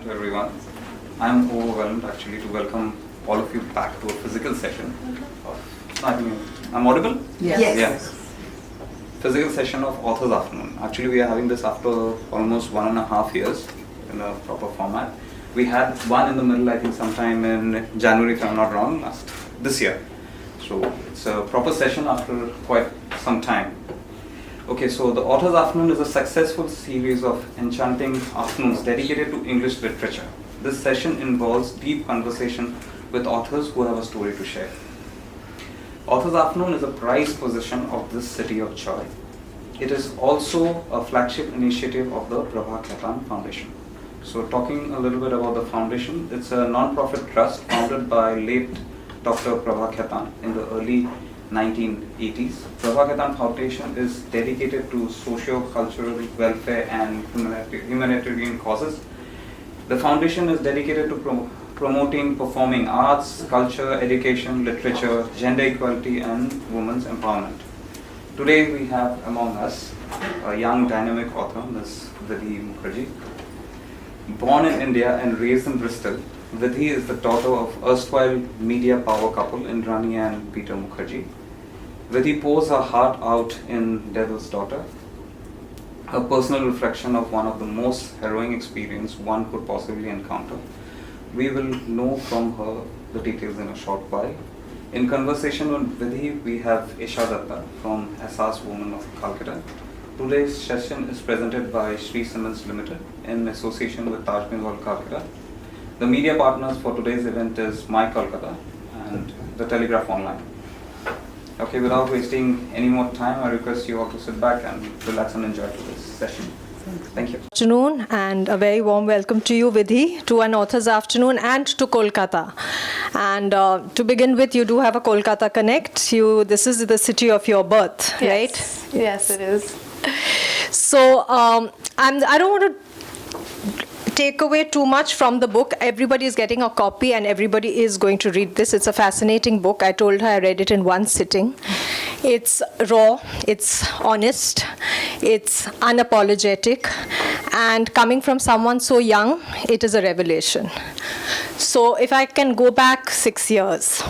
to everyone. I'm overwhelmed actually to welcome all of you back to a physical session. I'm audible? Yes. Yes. Physical session of Authors Afternoon. Actually, we are having this after almost 1.5 years in a proper format. We had one in the middle, I think, sometime in January, if I'm not wrong, this year. So it's a proper session after quite some time. Okay, so the Authors Afternoon is a successful series of enchanting afternoons dedicated to English literature. This session involves deep conversation with authors who have a story to share. Authors Afternoon is a prized possession of this city of joy. It is also a flagship initiative of the Prabha Khaitan Foundation. So talking a little bit about the foundation, it's a non-profit trust founded by late Dr. Prabha Khaitan in the early 1980s. Prabha Khaitan Foundation is dedicated to socio-cultural welfare and humanitarian causes. The foundation is dedicated to promoting performing arts, culture, education, literature, gender equality and women's empowerment. Today we have among us a young dynamic author, Ms. Vidhi Mukherjee. Born in India and raised in Bristol, Vidhi is the daughter of erstwhile media power couple Indrani and Peter Mukherjee. Vidhi pours her heart out in Devil's Daughter, a personal reflection of one of the most harrowing experiences one could possibly encounter. We will know from her the details in a short while. In conversation with Vidhi, we have Isha Datta from Asas Women of Calcutta. Today's session is presented by Sri Siemens Limited in association with Taj Bengal Calcutta. The media partners for today's event is My Kolkata and The Telegraph Online. Okay, without wasting any more time, I request you all to sit back and relax and enjoy today's session. Thank you. Afternoon, and a very warm welcome to you, Vidhi, to an Authors Afternoon and to Kolkata. And to begin with, you do have a Kolkata connect. This is the city of your birth, Yes. right? Yes, it is. So I don't want to take away too much from the book. Everybody is getting a copy and everybody is going to read this. It's a fascinating book. I told her I read it in one sitting. It's raw, it's honest, it's unapologetic, and coming from someone so young, it is a revelation. So if I can go back 6 years,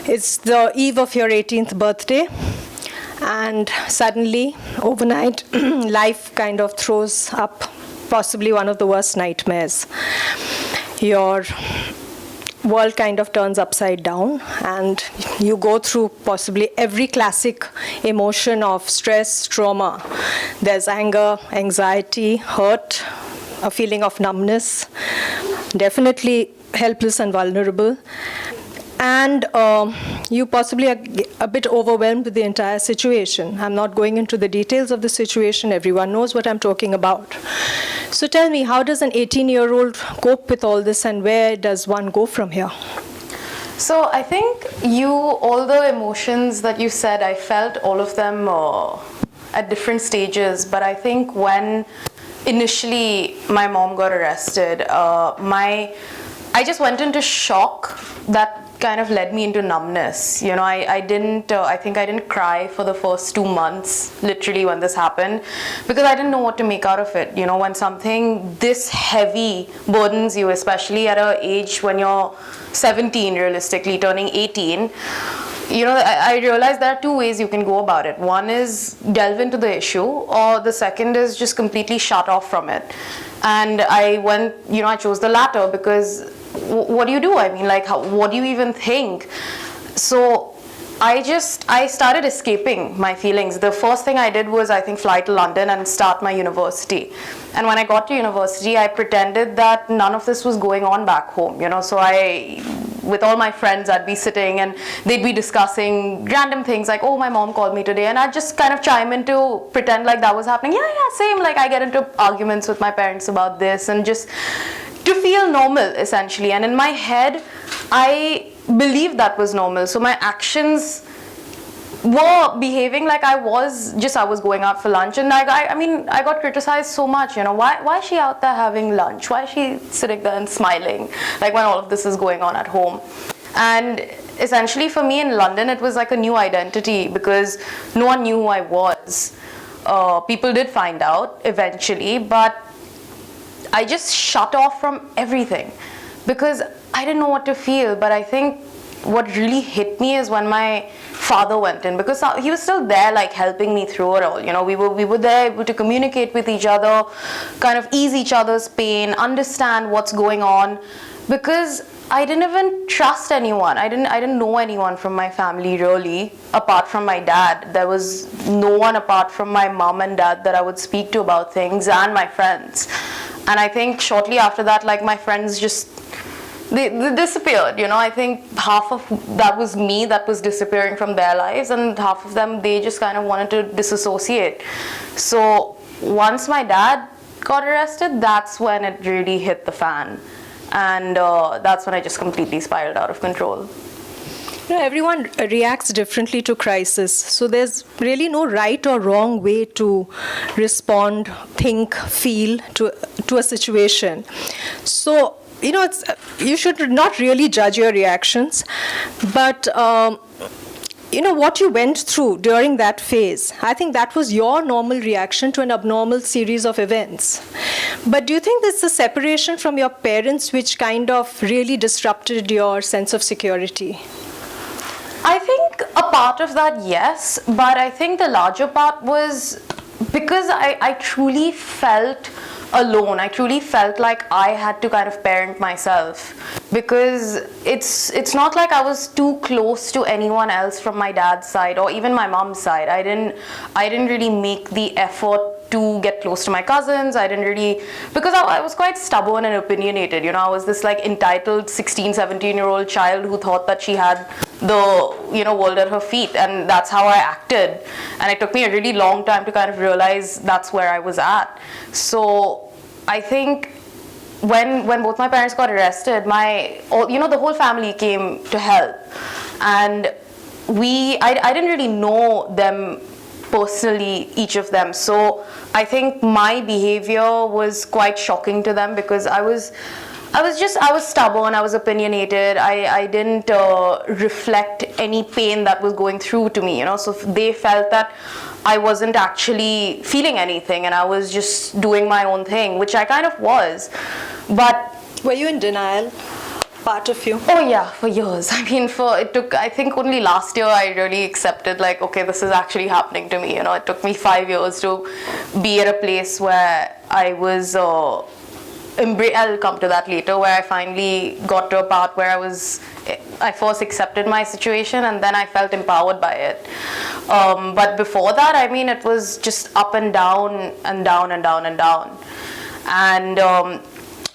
it's the eve of your 18th birthday, and suddenly, overnight, life kind of throws up possibly one of the worst nightmares. Your world kind of turns upside down and you go through possibly every classic emotion of stress, trauma. There's anger, anxiety, hurt, a feeling of numbness, definitely helpless and vulnerable. And you possibly are a bit overwhelmed with the entire situation. I'm not going into the details of the situation. Everyone knows what I'm talking about. So tell me, how does an 18-year-old cope with all this, and where does one go from here? So I think all the emotions that you said, I felt all of them at different stages. But I think when initially my mom got arrested, I just went into shock that kind of led me into numbness. You know, I think I didn't cry for the first 2 months, literally, when this happened, because I didn't know what to make out of it. You know, when something this heavy burdens you, especially at an age when you're 17, realistically, turning 18, you know, I realized there are 2 ways you can go about it. One is delve into the issue, or the second is just completely shut off from it. And I chose the latter, because what do you do? I mean, like, what do you even think? So I started escaping my feelings. The first thing I did was, I think, fly to London and start my university. And when I got to university, I pretended that none of this was going on back home, you know. So with all my friends, I'd be sitting and they'd be discussing random things like, oh, my mom called me today. And I'd just kind of chime in to pretend like that was happening. Yeah, same. Like, I get into arguments with my parents about this, and just to feel normal, essentially. And in my head, I believed that was normal. So my actions were behaving like I was going out for lunch. And I got criticized so much, you know. Why is she out there having lunch? Why is she sitting there and smiling, like, when all of this is going on at home? And essentially for me in London, it was like a new identity, because no one knew who I was. People did find out eventually, but I just shut off from everything because I didn't know what to feel. But I think what really hit me is when my father went in, because he was still there, like helping me through it all. You know, we were there able to communicate with each other, kind of ease each other's pain, understand what's going on, because I didn't even trust anyone. I didn't know anyone from my family really, apart from my dad. There was no one apart from my mom and dad that I would speak to about things, and my friends. And I think shortly after that, like, my friends just they disappeared. You know, I think half of that was me that was disappearing from their lives, and half of them, they just kind of wanted to disassociate. So once my dad got arrested, that's when it really hit the fan. And that's when I just completely spiraled out of control. You know, everyone reacts differently to crisis, so there's really no right or wrong way to respond, think, feel to a situation. So, you know, you should not really judge your reactions, but you know, what you went through during that phase, I think that was your normal reaction to an abnormal series of events. But do you think there's a separation from your parents which kind of really disrupted your sense of security? I think a part of that, yes, but I think the larger part was because I truly felt alone. I truly felt like I had to kind of parent myself, because it's not like I was too close to anyone else from my dad's side or even my mom's side. I didn't really make the effort to get close to my cousins. I didn't really, because I was quite stubborn and opinionated. You know, I was this like entitled 16, 17-year-old child who thought that she had the, you know, world at her feet, and that's how I acted. And it took me a really long time to kind of realize that's where I was at. So I think when both my parents got arrested, the whole family came to help, and I didn't really know them personally, each of them. So I think my behavior was quite shocking to them, because I was stubborn, I was opinionated, I didn't reflect any pain that was going through to me, you know, so they felt that I wasn't actually feeling anything and I was just doing my own thing, which I kind of was. But were you in denial? Part of you? Oh yeah, for years. I mean, I think only last year I really accepted, like, okay, this is actually happening to me. You know, it took me 5 years to be at a place where I was, I'll come to that later, where I finally got to a part where I first accepted my situation and then I felt empowered by it. But before that, I mean, it was just up and down and down and down and down. And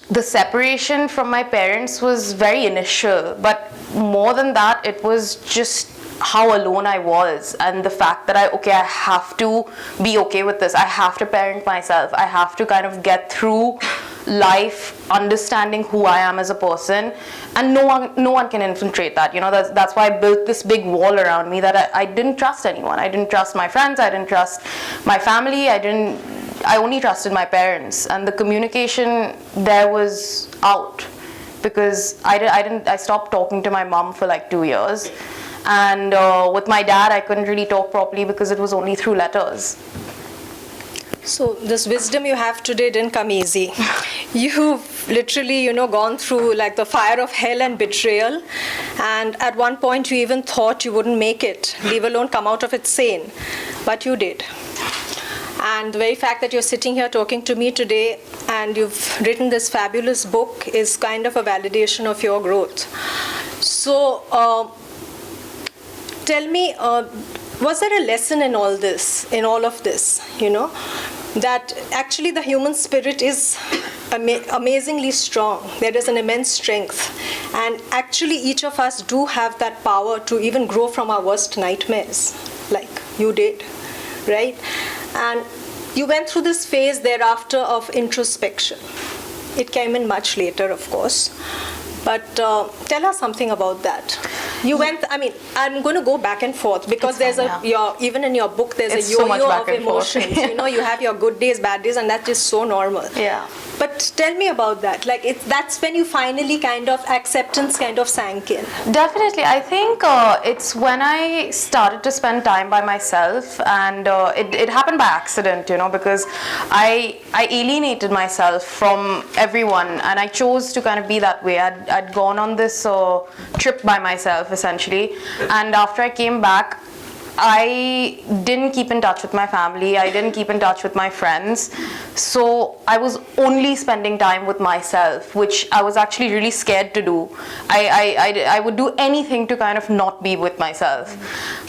the separation from my parents was very initial, but more than that, it was just how alone I was, and the fact that I have to be okay with this. I have to parent myself. I have to kind of get through life understanding who I am as a person, and no one can infiltrate that. You know, that's why I built this big wall around me, that I didn't trust anyone. I didn't trust my friends. I didn't trust my family. I only trusted my parents, and the communication there was out, because I stopped talking to my mom for like 2 years, and with my dad I couldn't really talk properly because it was only through letters. So this wisdom you have today didn't come easy. You've literally, gone through like the fire of hell and betrayal, and at one point you even thought you wouldn't make it, leave alone come out of it sane, but you did. And the very fact that you're sitting here talking to me today and you've written this fabulous book is kind of a validation of your growth. So tell me, was there a lesson in all of this, that actually the human spirit is amazingly strong. There is an immense strength. And actually each of us do have that power to even grow from our worst nightmares, like you did, right? And you went through this phase thereafter of introspection. It came in much later, of course. But tell us something about that. You went. I mean, I'm going to go back and forth because It's there's fine, even in your book there's It's a so much yo-yo back of and forth. emotions. You know, you have your good days, bad days, and that's just so normal. Yeah. But tell me about that. Like, that's when you finally kind of acceptance kind of sank in. Definitely. I think it's when I started to spend time by myself, and it happened by accident, you know, because I alienated myself from everyone, and I chose to kind of be that way. I'd gone on this trip by myself, essentially, and after I came back, I didn't keep in touch with my family. I didn't keep in touch with my friends. So I was only spending time with myself, which I was actually really scared to do. I would do anything to kind of not be with myself.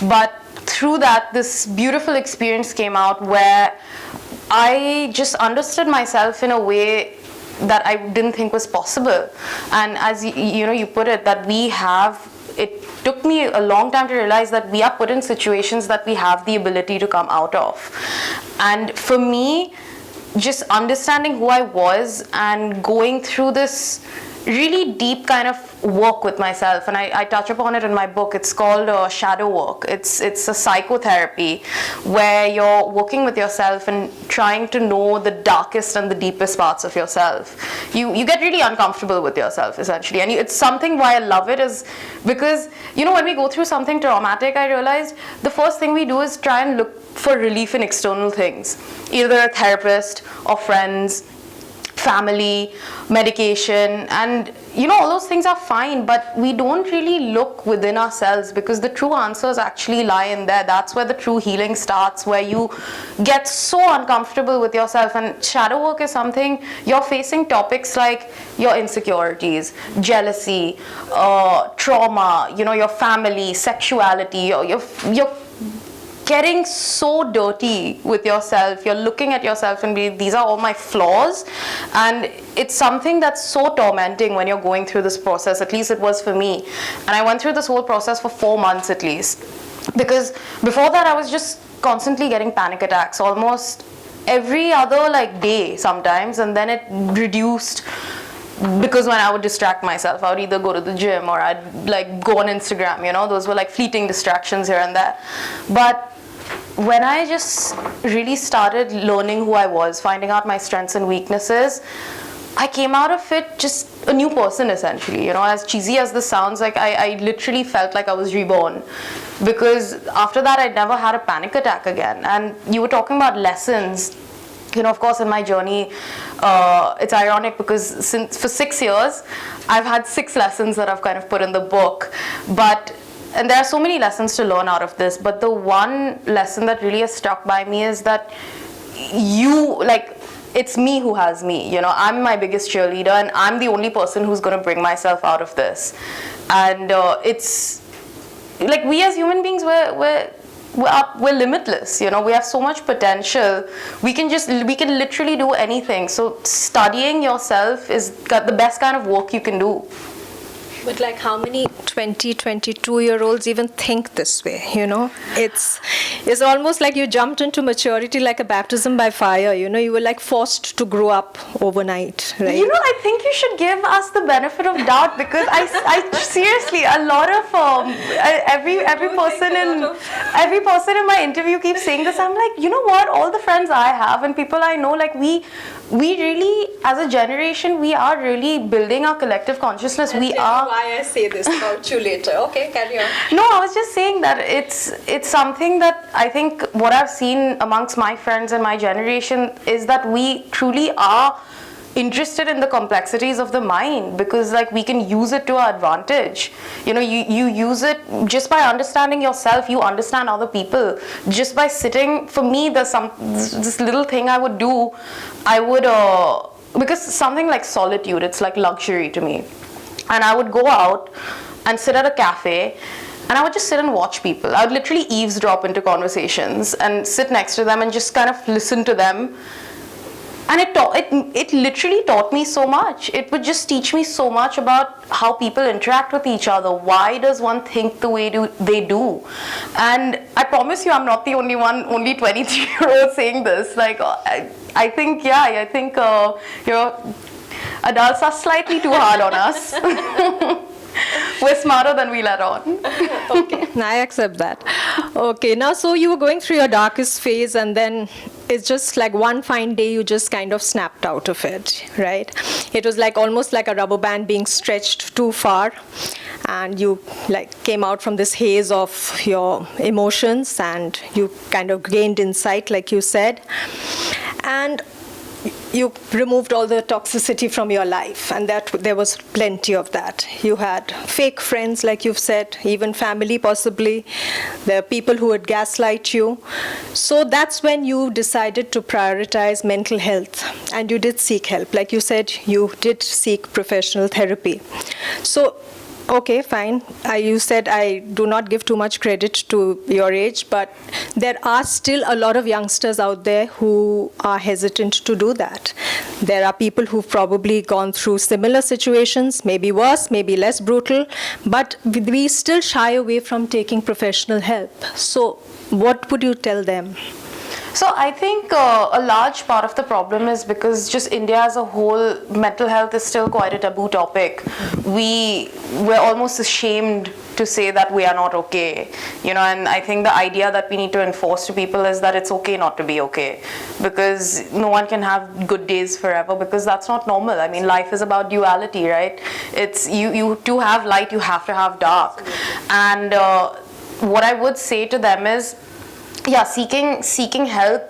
But through that, this beautiful experience came out where I just understood myself in a way that I didn't think was possible. And as you know, you put it, that it took me a long time to realize that we are put in situations that we have the ability to come out of. And for me, just understanding who I was and going through this really deep kind of work with myself, and I touch upon it in my book. It's called shadow work. It's a psychotherapy where you're working with yourself and trying to know the darkest and the deepest parts of yourself. You get really uncomfortable with yourself, essentially, and it's something why I love it is because, you know, when we go through something traumatic, I realized the first thing we do is try and look for relief in external things, either a therapist or friends, family, medication, and you know, all those things are fine, but we don't really look within ourselves because the true answers actually lie in there. That's where the true healing starts, where you get so uncomfortable with yourself. And shadow work is something you're facing topics like your insecurities, jealousy, trauma, you know, your family, sexuality, your getting so dirty with yourself. You're looking at yourself and these are all my flaws, and it's something that's so tormenting when you're going through this process. At least it was for me, and I went through this whole process for 4 months at least, because before that I was just constantly getting panic attacks almost every other day sometimes, and then it reduced because when I would distract myself, I would either go to the gym or I'd go on Instagram, you know, those were fleeting distractions here and there. But when I just really started learning who I was, finding out my strengths and weaknesses, I came out of it just a new person, essentially. You know, as cheesy as this sounds, I literally felt like I was reborn, because after that I never had a panic attack again. And you were talking about lessons. You know, of course, in my journey, it's ironic because for 6 years, I've had 6 lessons that I've kind of put in the book. And there are so many lessons to learn out of this, but the one lesson that really has stuck by me is that it's me who has me. You know, I'm my biggest cheerleader, and I'm the only person who's going to bring myself out of this. And it's we as human beings, we're limitless. You know, we have so much potential. We can literally do anything. So studying yourself is the best kind of work you can do. But how many 20, 22-year-olds even think this way, you know? It's almost like you jumped into maturity like a baptism by fire, you know? You were forced to grow up overnight, right? You know, I think you should give us the benefit of doubt, because I seriously, a lot of every person in my interview keeps saying this. I'm like, you know what? All the friends I have and people I know, we really, as a generation, we are really building our collective consciousness. Why I say this about you later. Okay, carry on. No, I was just saying that it's something that I think what I've seen amongst my friends and my generation is that we truly are interested in the complexities of the mind, because we can use it to our advantage. You know, you use it just by understanding yourself. You understand other people just by sitting. For me, there's this little thing I would do. I would because something like solitude, it's like luxury to me, and I would go out and sit at a cafe, and I would just sit and watch people. I would literally eavesdrop into conversations and sit next to them and just kind of listen to them. And it literally taught me so much. It would just teach me so much about how people interact with each other. Why does one think the way they do? And I promise you, I'm not the only 23-year-old saying this. I think adults are slightly too hard on us. We're smarter than we let on. Okay, I accept that. Okay, now so you were going through your darkest phase, and then it's just like one fine day you just kind of snapped out of it, right? It was like almost like a rubber band being stretched too far, and you like came out from this haze of your emotions, and you kind of gained insight, like you said, and you removed all the toxicity from your life, and that there was plenty of that. You had fake friends, like you've said, even family possibly. There are people who would gaslight you. So that's when you decided to prioritize mental health, and you did seek help. Like you said, you did seek professional therapy. So okay, fine. You said I do not give too much credit to your age, but there are still a lot of youngsters out there who are hesitant to do that. There are people who've probably gone through similar situations, maybe worse, maybe less brutal, but we still shy away from taking professional help. So what would you tell them? So I think a large part of the problem is because just India as a whole, mental health is still quite a taboo topic. We're almost ashamed to say that we are not okay, you know, and I think the idea that we need to enforce to people is that it's okay not to be okay, because no one can have good days forever, because that's not normal. I mean, life is about duality, right? It's you to have light, you have to have dark. And what I would say to them is, yeah, seeking help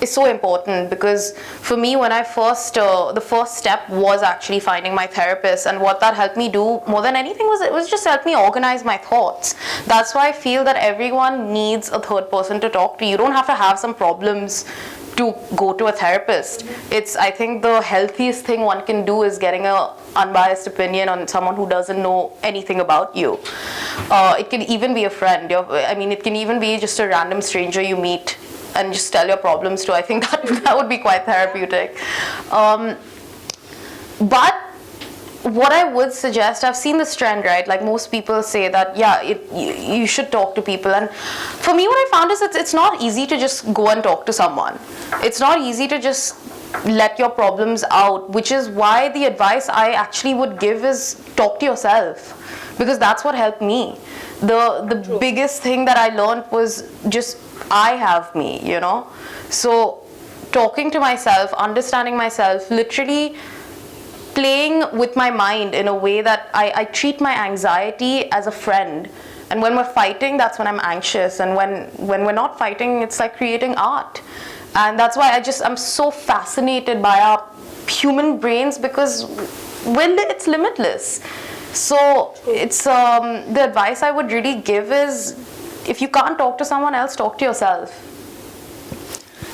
is so important, because for me, when I the first step was actually finding my therapist, and what that helped me do more than anything was, it was just help me organize my thoughts. That's why I feel that everyone needs a third person to talk to. You don't have to have some problems to go to a therapist. I think the healthiest thing one can do is getting a unbiased opinion on someone who doesn't know anything about you. It can even be a friend. It can even be just a random stranger you meet and just tell your problems to. I think that would be quite therapeutic. But what I would suggest, I've seen this trend, right? Like most people say that, yeah, you should talk to people. And for me, what I found is it's not easy to just go and talk to someone. It's not easy to just let your problems out, which is why the advice I actually would give is talk to yourself, because that's what helped me. The biggest thing that I learned was just I have me, you know? So talking to myself, understanding myself, literally playing with my mind in a way that I treat my anxiety as a friend. And when we're fighting, that's when I'm anxious. And when we're not fighting, it's like creating art. And that's why I'm so fascinated by our human brains, because it's limitless. So it's the advice I would really give is, if you can't talk to someone else, talk to yourself.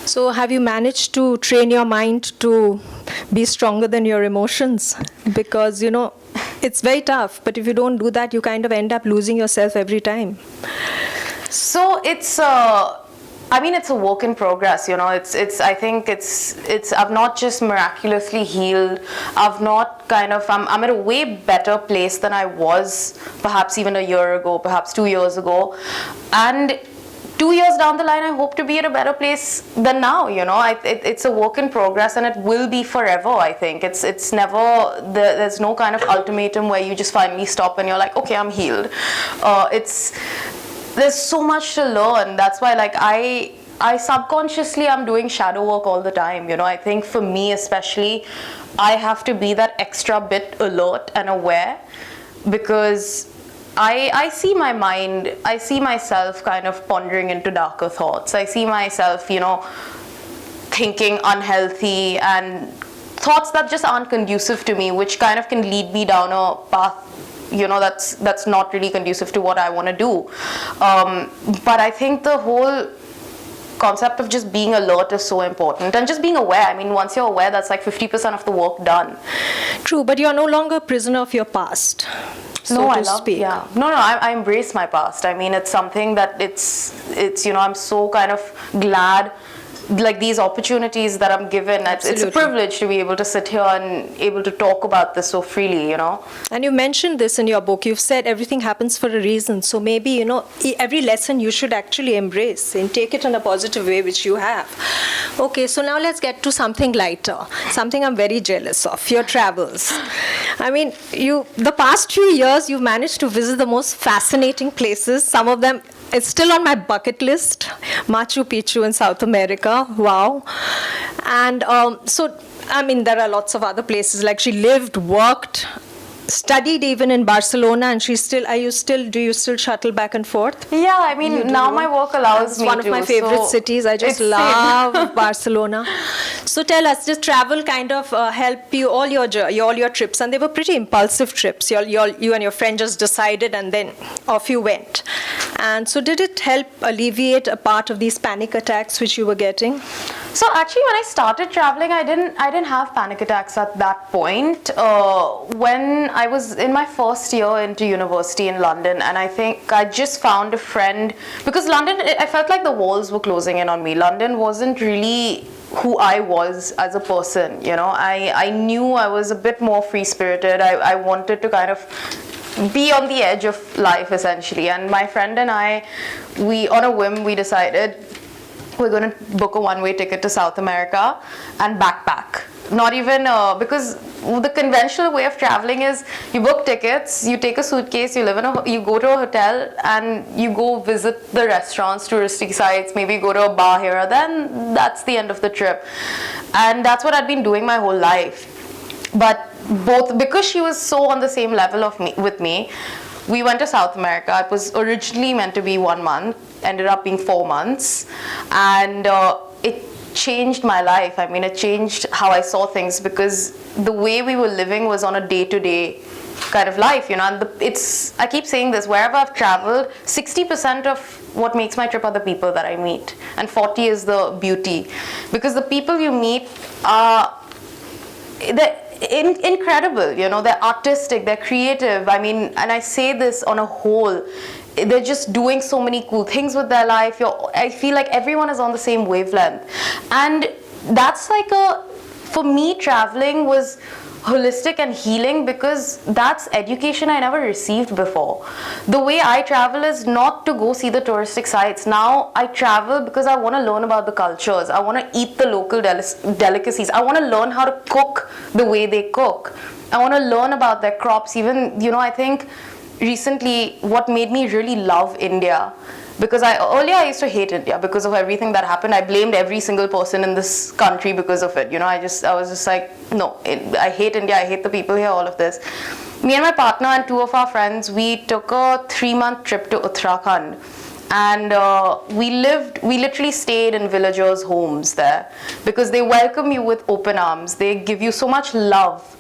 So have you managed to train your mind to be stronger than your emotions? Because, you know, it's very tough, but if you don't do that, you kind of end up losing yourself every time. So it's a work in progress, you know. I think I've not just miraculously healed. I'm at a way better place than I was perhaps even a year ago, perhaps 2 years ago. And 2 years down the line, I hope to be at a better place than now, you know. It's a work in progress, and it will be forever, I think. It's never, there's no kind of ultimatum where you just finally stop and you're like, okay, I'm healed. There's so much to learn. That's why, like, I subconsciously, I'm doing shadow work all the time, you know. I think for me especially, I have to be that extra bit alert and aware, because I see my mind, I see myself kind of pondering into darker thoughts. I see myself, you know, thinking unhealthy and thoughts that just aren't conducive to me, which kind of can lead me down a path, you know, that's not really conducive to what I want to do. But I think the whole concept of just being alert is so important, and just being aware. I mean, once you're aware, that's like 50% of the work done. True, but you're no longer a prisoner of your past, so to speak. Yeah. No, I embrace my past. I mean, it's something that it's you know, I'm so kind of glad like these opportunities that I'm given. It's a Absolutely. privilege to be able to sit here and able to talk about this so freely, you know. And you mentioned this in your book. You've said everything happens for a reason. So maybe, you know, every lesson you should actually embrace and take it in a positive way, which you have. Okay, so now let's get to something lighter, something I'm very jealous of, your travels. I mean, the past few years, you've managed to visit the most fascinating places. Some of them, it's still on my bucket list. Machu Picchu in South America, wow. And so, I mean, there are lots of other places. Like she lived, worked, studied even in Barcelona, and do you still shuttle back and forth? Yeah, I mean, now my work allows It's me one of to, my favorite so cities. I just it's same. love Barcelona. So tell us, does travel kind of help you all your trips? And they were pretty impulsive trips. You and your friend just decided, and then off you went. And so did it help alleviate a part of these panic attacks which you were getting? So actually, when I started traveling, I didn't have panic attacks at that point. When I was in my first year into university in London, and I think I just found a friend, because London, I felt like the walls were closing in on me. London wasn't really who I was as a person, you know. I knew I was a bit more free-spirited. I wanted to kind of be on the edge of life, essentially. And my friend and I, on a whim, we decided we're going to book a one-way ticket to South America and backpack. Not even, because the conventional way of traveling is you book tickets, you take a suitcase, you go to a hotel, and you go visit the restaurants, touristy sites, maybe go to a bar here or then that's the end of the trip. And that's what I'd been doing my whole life. But because she was so on the same level with me, we went to South America. It was originally meant to be 1 month, ended up being 4 months, and it changed my life. I mean, it changed how I saw things, because the way we were living was on a day-to-day kind of life, you know. And I keep saying this, wherever I've traveled, 60% of what makes my trip are the people that I meet, and 40 is the beauty, because the people you meet are incredible, you know. They're artistic, they're creative. I mean, and I say this on a whole, they're just doing so many cool things with their life. I feel like everyone is on the same wavelength, and that's like for me, traveling was holistic and healing, because that's education I never received before. The way I travel is not to go see the touristic sites. Now I travel because I want to learn about the cultures. I want to eat the local delicacies. I want to learn how to cook the way they cook. I want to learn about their crops. Even, you know, I think recently what made me really love India, because earlier I used to hate India because of everything that happened. I blamed every single person in this country because of it. You know, I was just like, no, I hate India, I hate the people here, all of this. Me and my partner and 2 of our friends, we took a 3-month trip to Uttarakhand. And we literally stayed in villagers' homes there, because they welcome you with open arms. They give you so much love,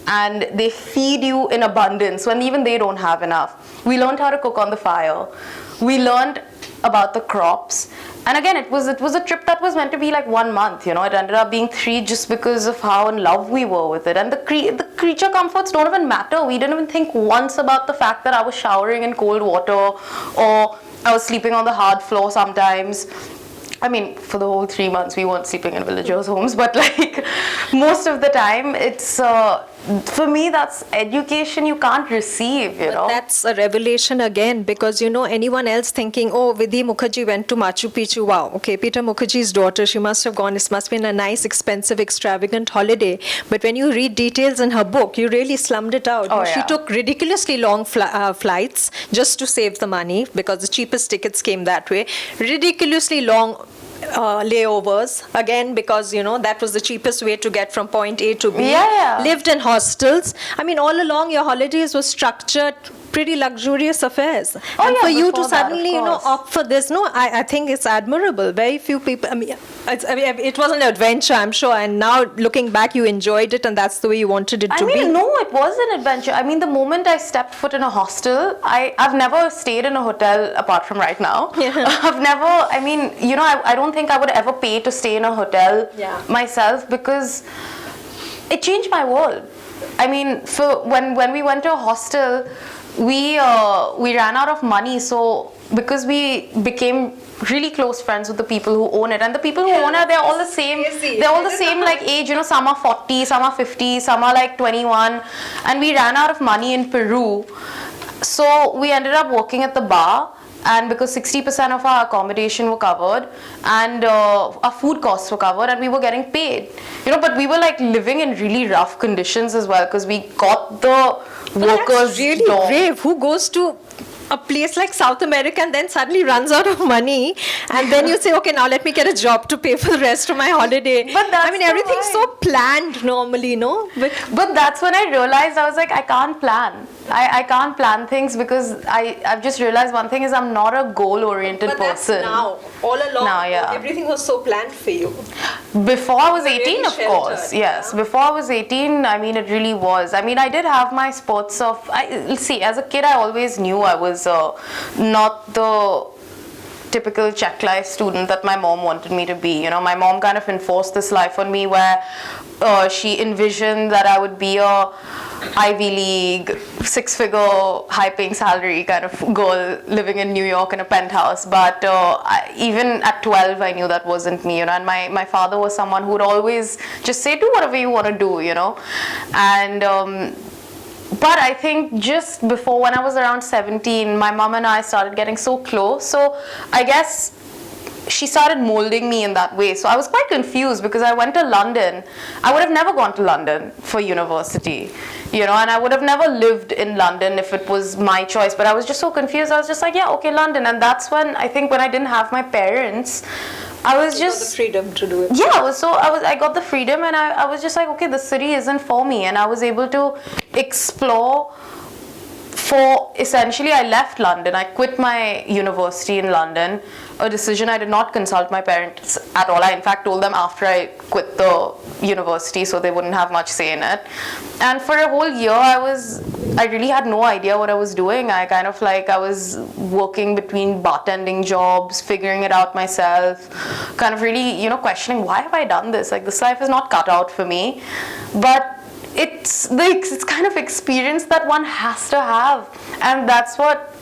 and they feed you in abundance when even they don't have enough. We learned how to cook on the fire. We learned about the crops. And again, it was a trip that was meant to be like 1 month, you know. It ended up being 3 just because of how in love we were with it. And the creature comforts don't even matter. We didn't even think once about the fact that I was showering in cold water, or I was sleeping on the hard floor sometimes. I mean, for the whole 3 months, we weren't sleeping in villagers' homes, but like most of the time, it's, for me, that's education you can't receive, you know. That's a revelation again, because, you know, anyone else thinking, oh, Vidhi Mukherjee went to Machu Picchu, wow, okay, Peter Mukherjee's daughter, she must have gone, it must have been a nice, expensive, extravagant holiday. But when you read details in her book, you really slummed it out. Oh, She yeah. took ridiculously long flights just to save the money, because the cheapest tickets came that way. Ridiculously long layovers, again, because, you know, that was the cheapest way to get from point A to B. Yeah. Lived in hostels. I mean, all along your holidays were structured, pretty luxurious affairs. Oh, And yeah, for you to before that, of suddenly, you know, course. opt for this, no, I think it's admirable. Very few people, I mean, it was an adventure, I'm sure, and now looking back, you enjoyed it, and that's the way you wanted it to be. No, it was an adventure. I mean, the moment I stepped foot in a hostel, I've never stayed in a hotel apart from right now. Yeah. I've never, I mean, you know, I don't think I would ever pay to stay in a hotel myself, because it changed my world. I mean, when we went to a hostel, we ran out of money, so because we became really close friends with the people who own it, and the people who own it, they're all the same. Crazy. They're all the same like age. You know, some are 40, some are 50, some are like 21, and we ran out of money in Peru, so we ended up working at the bar. And because 60% of our accommodation were covered and our food costs were covered and we were getting paid, you know, but we were like living in really rough conditions as well because we got the workers' That's really dog. brave. Who goes to a place like South America and then suddenly runs out of money, and then you say, okay, now let me get a job to pay for the rest of my holiday. But that's I mean, the everything's vibe. so planned normally, no? But that's when I realized, I was like, I can't plan. I can't plan things because I've just realized one thing is I'm not a goal-oriented person. All along. Now, yeah. Everything was so planned for you. Before I was You were 18, really of course. sheltered, Yes. yeah. Before I was 18, I mean, it really was. I mean, I did have my spurts of. See, as a kid, I always knew I was not the typical check life student that my mom wanted me to be. You know, my mom kind of enforced this life on me where she envisioned that I would be a Ivy League, 6-figure, high-paying salary kind of girl living in New York in a penthouse. But even at 12, I knew that wasn't me, you know. And my father was someone who would always just say, do whatever you want to do, you know. And but I think just before, when I was around 17, my mom and I started getting so close. So I guess she started molding me in that way. So I was quite confused because I went to London. I would have never gone to London for university, you know, and I would have never lived in London if it was my choice. But I was just so confused. I was just like, yeah, okay, London. And that's when I think when I didn't have my parents, I was just the freedom to do it. yeah, I got the freedom, and I was just like, okay, the city isn't for me, and I was able to explore. For essentially, I left London. I quit my university in London, a decision I did not consult my parents at all. I in fact told them after I quit the university, so they wouldn't have much say in it. And for a whole year, I really had no idea what I was doing. I was working between bartending jobs, figuring it out myself, kind of really, you know, questioning, why have I done this? Like, this life is not cut out for me. But it's kind of experience that one has to have, and that's what.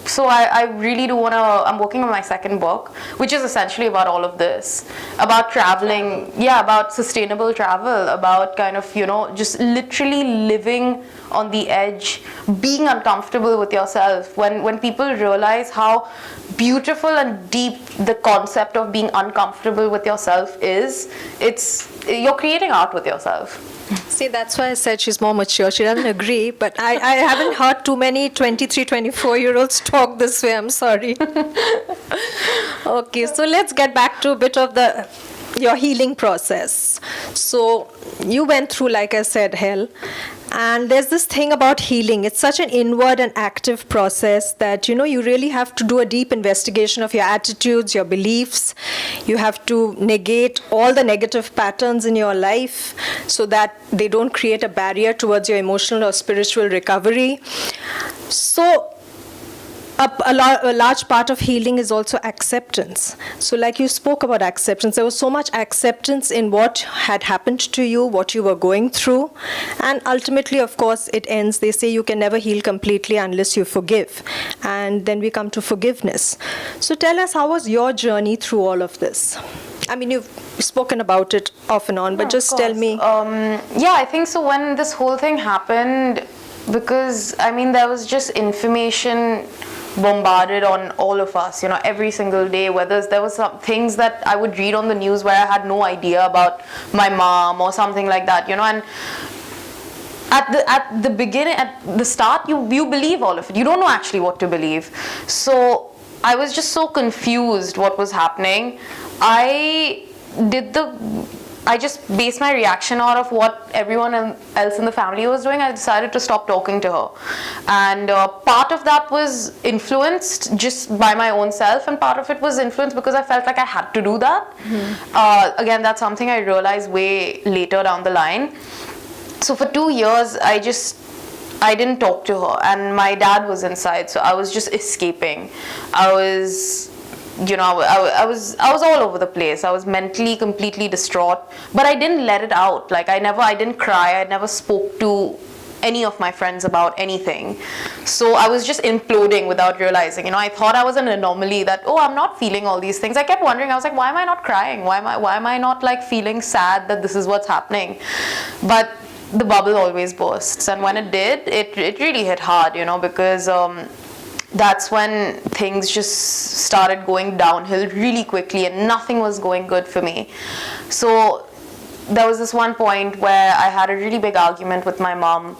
So I really do want to. I'm working on my second book, which is essentially about all of this, about traveling, about sustainable travel, about kind of, you know, just literally living on the edge, being uncomfortable with yourself. When people realize how beautiful and deep the concept of being uncomfortable with yourself is, you're creating art with yourself. See, that's why I said she's more mature. She doesn't agree, but I haven't heard too many 23, 24-year-olds talk this way. I'm sorry. Okay, so let's get back to a bit of your healing process. So you went through, like I said, hell. And there's this thing about healing. It's such an inward and active process that, you know, you really have to do a deep investigation of your attitudes, your beliefs. You have to negate all the negative patterns in your life so that they don't create a barrier towards your emotional or spiritual recovery. So a large part of healing is also acceptance. So like you spoke about acceptance, there was so much acceptance in what had happened to you, what you were going through. And ultimately, of course, it ends. They say you can never heal completely unless you forgive. And then we come to forgiveness. So tell us, how was your journey through all of this? I mean, you've spoken about it off and on, but just tell me. I think so. When this whole thing happened, because, I mean, there was just information bombarded on all of us, you know, every single day, whether there was some things that I would read on the news where I had no idea about my mom or something like that, you know, and at the beginning, at the start, you believe all of it. You don't know actually what to believe. So I was just so confused what was happening. I just based my reaction out of what everyone else in the family was doing. I decided to stop talking to her. And part of that was influenced just by my own self, and part of it was influenced because I felt like I had to do that. Mm-hmm. Again, that's something I realized way later down the line. So for 2 years, I didn't talk to her, and my dad was inside, so I was just escaping. I was all over the place. I was mentally completely distraught, but I didn't let it out. Like I didn't cry. I never spoke to any of my friends about anything. So I was just imploding without realizing. I thought I was an anomaly, that, oh, I'm not feeling all these things. I kept wondering, I was like, why am I not crying? Why am I not like feeling sad that this is what's happening? But the bubble always bursts, and when it did, it really hit hard, because that's when things just started going downhill really quickly, and nothing was going good for me. So there was this one point where I had a really big argument with my mom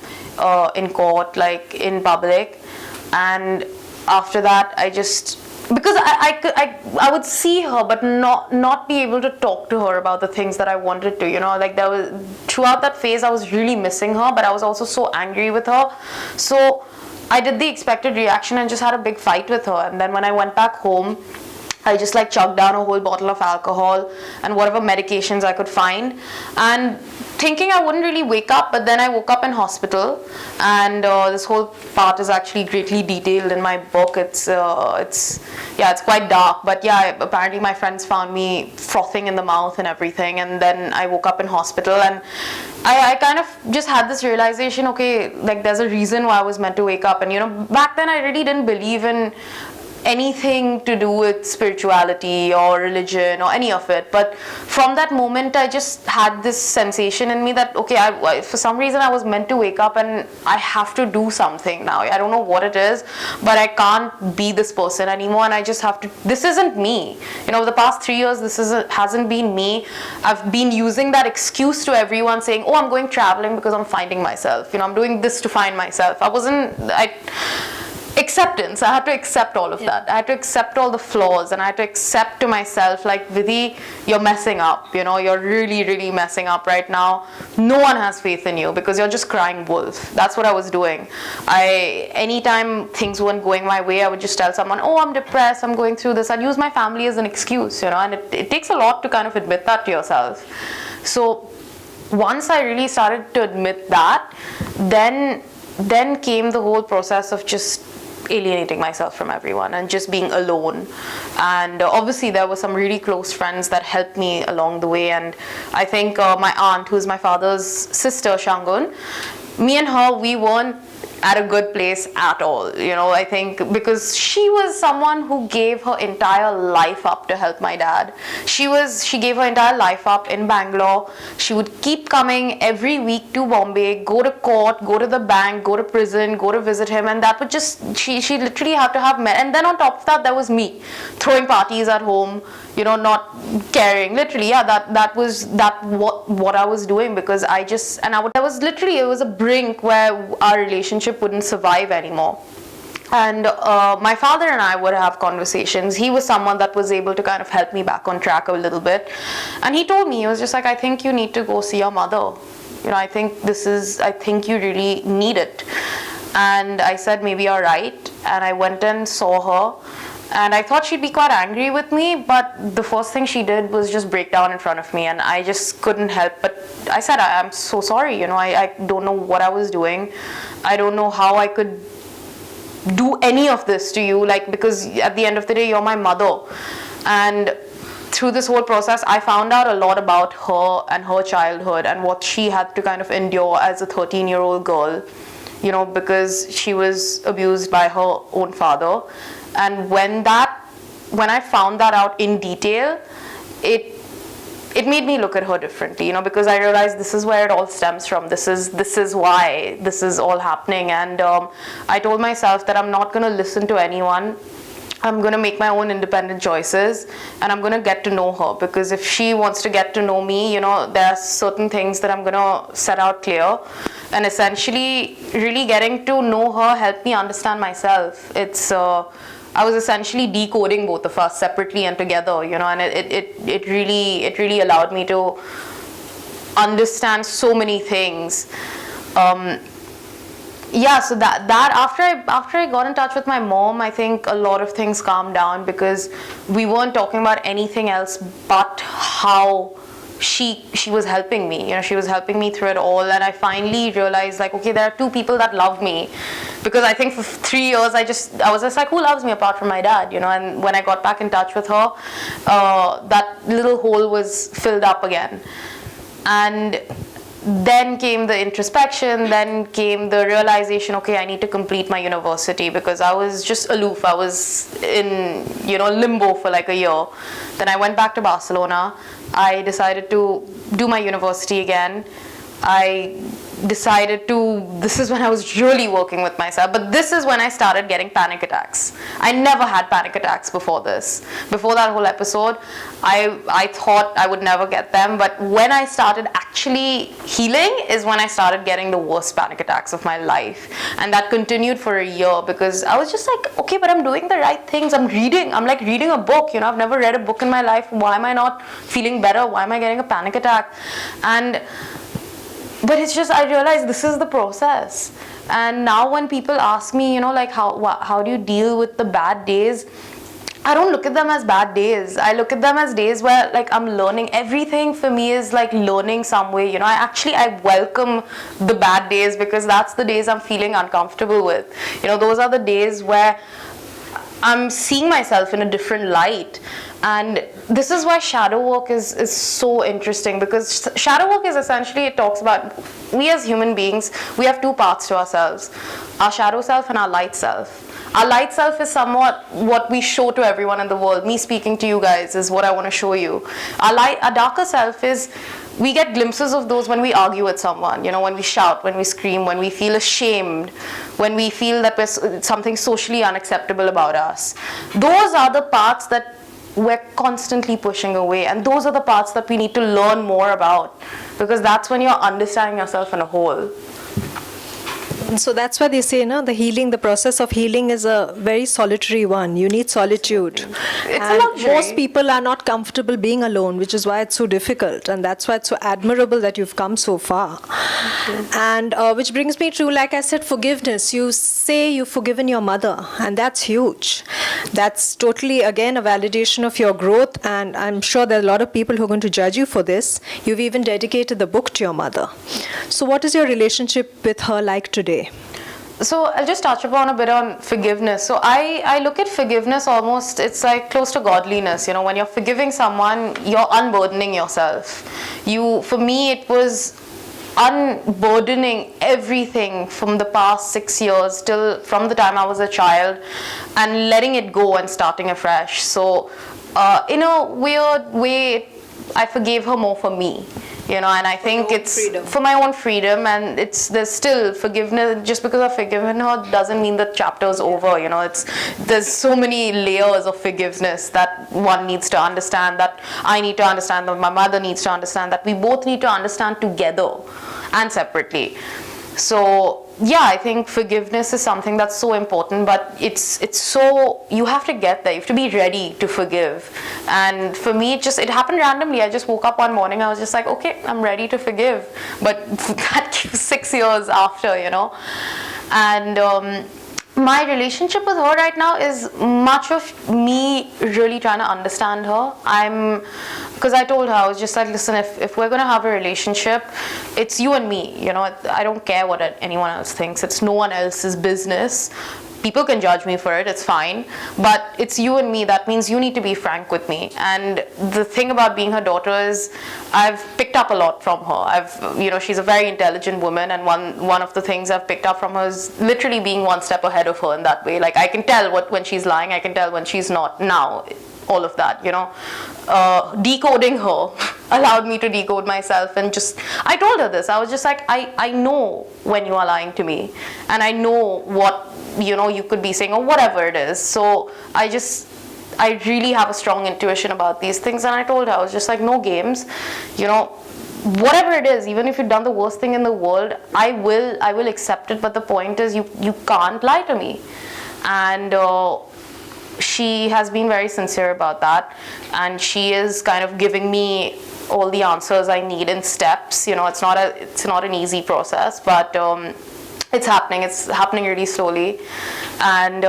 in court, like in public, and after that I just, because I would see her but not be able to talk to her about the things that I wanted to, like there was, throughout that phase I was really missing her, but I was also so angry with her. So I did the expected reaction and just had a big fight with her. And then when I went back home, I just like chugged down a whole bottle of alcohol and whatever medications I could find, and thinking I wouldn't really wake up, but then I woke up in hospital, and this whole part is actually greatly detailed in my book. It's quite dark, but yeah, apparently my friends found me frothing in the mouth and everything, and then I woke up in hospital, and I kind of just had this realization, okay, like there's a reason why I was meant to wake up. And back then I really didn't believe in anything to do with spirituality or religion or any of it, but from that moment I just had this sensation in me that, okay, I for some reason I was meant to wake up and I have to do something now. I don't know what it is, but I can't be this person anymore, and I just have to, this isn't me. The past 3 years hasn't been me. I've been using that excuse to everyone, saying, oh, I'm going traveling because I'm finding myself, I'm doing this to find myself. Acceptance. I had to accept all of that. I had to accept all the flaws, and I had to accept to myself, like, Vidhi, you're messing up. You're really, really messing up right now. No one has faith in you because you're just crying wolf. That's what I was doing. Anytime things weren't going my way, I would just tell someone, oh, I'm depressed, I'm going through this. I'd use my family as an excuse, and it takes a lot to kind of admit that to yourself. So once I really started to admit that, then came the whole process of just alienating myself from everyone and just being alone. And obviously there were some really close friends that helped me along the way, and I think my aunt, who's my father's sister, Shangun, me and her, we weren't at a good place at all, I think, because she was someone who gave her entire life up to help my dad. She gave her entire life up in Bangalore. She would keep coming every week to Bombay, go to court, go to the bank, go to prison, go to visit him, and that would just, she literally had to have men. And then on top of that, there was me throwing parties at home, not caring. Literally, yeah, that was what I was doing, because I was literally, it was a brink where our relationship wouldn't survive anymore. And my father and I would have conversations. He was someone that was able to kind of help me back on track a little bit. And he told me, he was just like, I think you need to go see your mother. I think you really need it. And I said, maybe you're right. And I went and saw her. And I thought she'd be quite angry with me, but the first thing she did was just break down in front of me, and I just couldn't help but I said, I'm so sorry, I don't know what I was doing. I don't know how I could do any of this to you, because at the end of the day, you're my mother. And through this whole process, I found out a lot about her and her childhood and what she had to kind of endure as a 13-year-old girl, because she was abused by her own father. And when I found that out in detail, it made me look at her differently, because I realized this is where it all stems from. This is why this is all happening. And I told myself that I'm not going to listen to anyone. I'm going to make my own independent choices, and I'm going to get to know her, because if she wants to get to know me, there are certain things that I'm going to set out clear. And essentially, really getting to know her helped me understand myself. I was essentially decoding both of us separately and together, and it really allowed me to understand so many things. So that after I got in touch with my mom, I think a lot of things calmed down, because we weren't talking about anything else but how she was helping me. She was helping me through it all, and I finally realized, okay, there are two people that love me. Because I think for 3 years I was just like, who loves me apart from my dad, and when I got back in touch with her, that little hole was filled up again. And then came the introspection, then came the realization, okay, I need to complete my university, because I was just aloof. I was in, limbo for like a year. Then I went back to Barcelona. I decided to do my university again. I decided to, this is when I was really working with myself, but this is when I started getting panic attacks. I never had panic attacks before this. Before that whole episode, I thought I would never get them, but when I started actually healing is when I started getting the worst panic attacks of my life. And that continued for a year, because I was just like, okay, but I'm doing the right things. I'm like reading a book, I've never read a book in my life. Why am I not feeling better? Why am I getting a panic attack? But it's just, I realized this is the process. And now when people ask me, like how do you deal with the bad days? I don't look at them as bad days. I look at them as days where like I'm learning. Everything for me is like learning some way. I welcome the bad days, because that's the days I'm feeling uncomfortable with. Those are the days where I'm seeing myself in a different light. And this is why shadow work is so interesting, because shadow work is essentially, it talks about, we as human beings, we have two parts to ourselves, our shadow self and our light self. Our light self is somewhat what we show to everyone in the world. Me speaking to you guys is what I want to show you. Our darker self is, we get glimpses of those when we argue with someone, when we shout, when we scream, when we feel ashamed, when we feel that there's something socially unacceptable about us. Those are the parts that we're constantly pushing away, and those are the parts that we need to learn more about, because that's when you're understanding yourself in a whole. So that's why they say, the process of healing is a very solitary one. You need solitude. It's and a luxury. most people are not comfortable being alone, which is why it's so difficult. And that's why it's so admirable that you've come so far. And which brings me to, like I said, forgiveness. You say you've forgiven your mother, and that's huge. That's totally, again, a validation of your growth. And I'm sure there are a lot of people who are going to judge you for this. You've even dedicated the book to your mother. So what is your relationship with her like today? So I'll just touch upon a bit on forgiveness. So I look at forgiveness almost, it's like close to godliness. When you're forgiving someone, you're unburdening yourself. For me, it was unburdening everything from the past 6 years till from the time I was a child, and letting it go and starting afresh. So in a weird way, I forgave her more for me. And I think it's for my own freedom, and there's still forgiveness. Just because I've forgiven her doesn't mean the chapter's over. There's so many layers of forgiveness that one needs to understand, that I need to understand, that my mother needs to understand, that we both need to understand together and separately. So yeah, I think forgiveness is something that's so important, but it's so, you have to get there. You have to be ready to forgive. And for me, it happened randomly. I just woke up one morning, I was just like, okay, I'm ready to forgive. But that 6 years after, And my relationship with her right now is much of me really trying to understand her. Because I told her, I was just like, listen, if we're going to have a relationship, it's you and me. I don't care what anyone else thinks. It's no one else's business. People can judge me for it, it's fine. But it's you and me. That means you need to be frank with me. And the thing about being her daughter is I've picked up a lot from her. She's a very intelligent woman, and one of the things I've picked up from her is literally being one step ahead of her in that way. Like, I can tell when she's lying, I can tell when she's not now. All of that, decoding her allowed me to decode myself. And I told her this. I was just like, I know when you are lying to me, and I know what you could be saying or whatever it is. So I really have a strong intuition about these things. And I told her, I was just like, no games, whatever it is, even if you've done the worst thing in the world, I will accept it. But the point is, you can't lie to me. And she has been very sincere about that, and she is kind of giving me all the answers I need in steps. It's not an easy process, but it's happening. It's happening really slowly. And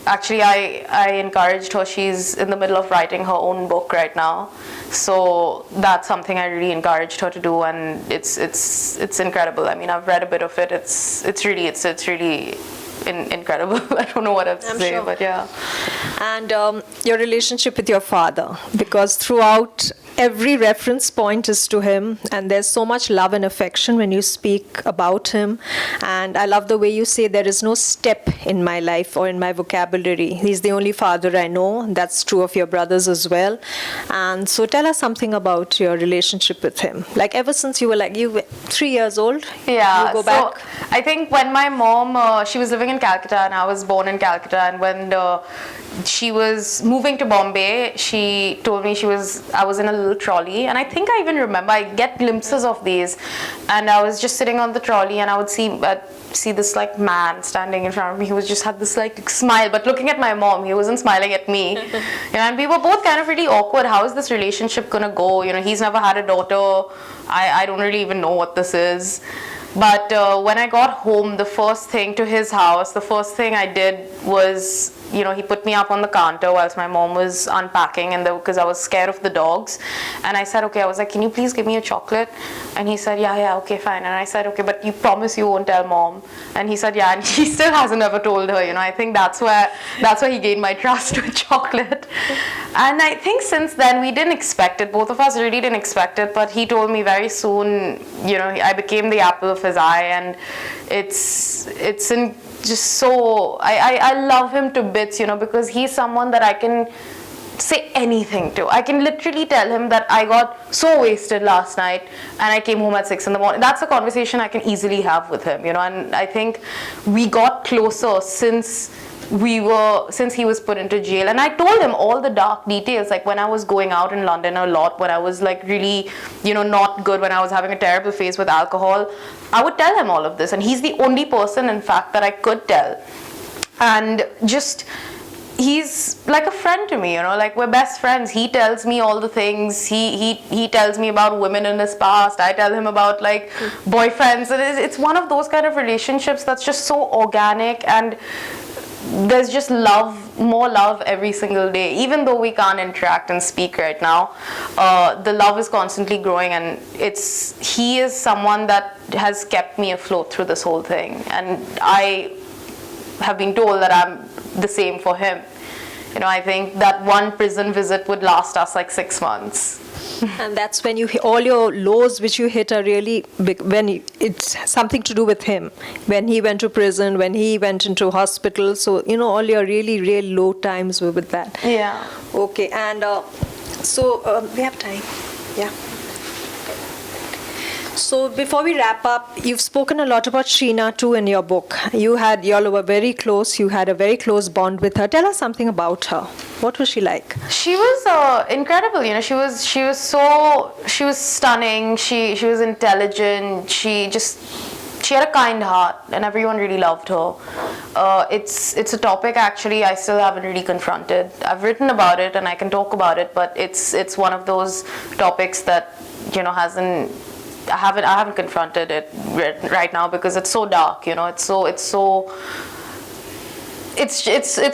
actually, I encouraged her. She's in the middle of writing her own book right now, so that's something I really encouraged her to do, and it's incredible. I mean, I've read a bit of it. It's really incredible. I don't know what else to say, but yeah. And your relationship with your father, because throughout every reference point is to him, and there's so much love and affection when you speak about him. And I love the way you say there is no step in my life or in my vocabulary. He's the only father I know. That's true of your brothers as well. And so tell us something about your relationship with him. Like ever since you were 3 years old? Yeah, You go so back? I think when my mom, she was living in Calcutta and I was born in Calcutta, and when she was moving to Bombay, she told me I was in a little trolley, and I think I even remember, I get glimpses of these, and I was just sitting on the trolley and I would see this like man standing in front of me. He was just had this like smile, but looking at my mom, he wasn't smiling at me. And we were both kind of really awkward. How is this relationship gonna go? He's never had a daughter. I don't really even know what this is. But when I got home, the first thing to his house, the first thing I did was, he put me up on the counter whilst my mom was unpacking, and because I was scared of the dogs. And I said, okay, I was like, can you please give me a chocolate? And he said, yeah, okay, fine. And I said, okay, but you promise you won't tell mom? And he said, yeah, and he still hasn't ever told her. I think that's where he gained my trust with chocolate. And I think since then we didn't expect it. Both of us really didn't expect it, but he told me very soon, I became the apple of his eye, and it's just so, I love him to bits, because he's someone that I can say anything to. I can literally tell him that I got so wasted last night and I came home at 6 in the morning. That's a conversation I can easily have with him, and I think we got closer since he was put into jail. And I told him all the dark details, like when I was going out in London a lot, when I was like really, not good, when I was having a terrible phase with alcohol, I would tell him all of this. And he's the only person, in fact, that I could tell. And just, he's like a friend to me, like we're best friends. He tells me all the things. He tells me about women in his past. I tell him about like boyfriends. It's one of those kind of relationships that's just so organic, and there's just more love every single day. Even though we can't interact and speak right now, the love is constantly growing, and he is someone that has kept me afloat through this whole thing. And I have been told that I'm the same for him. I think that one prison visit would last us like 6 months. And that's when all your lows which you hit are really big, when it's something to do with him. When he went to prison, when he went into hospital. So, all your really, really low times were with that. Yeah. Okay, and we have time. Yeah. So before we wrap up, you've spoken a lot about Sheena too in your book. Y'all were very close. You had a very close bond with her. Tell us something about her. What was she like? She was incredible. She was stunning. She was intelligent. She had a kind heart, and everyone really loved her. It's a topic actually I still haven't really confronted. I've written about it and I can talk about it, but it's one of those topics that I haven't confronted it right now because it's so dark. It's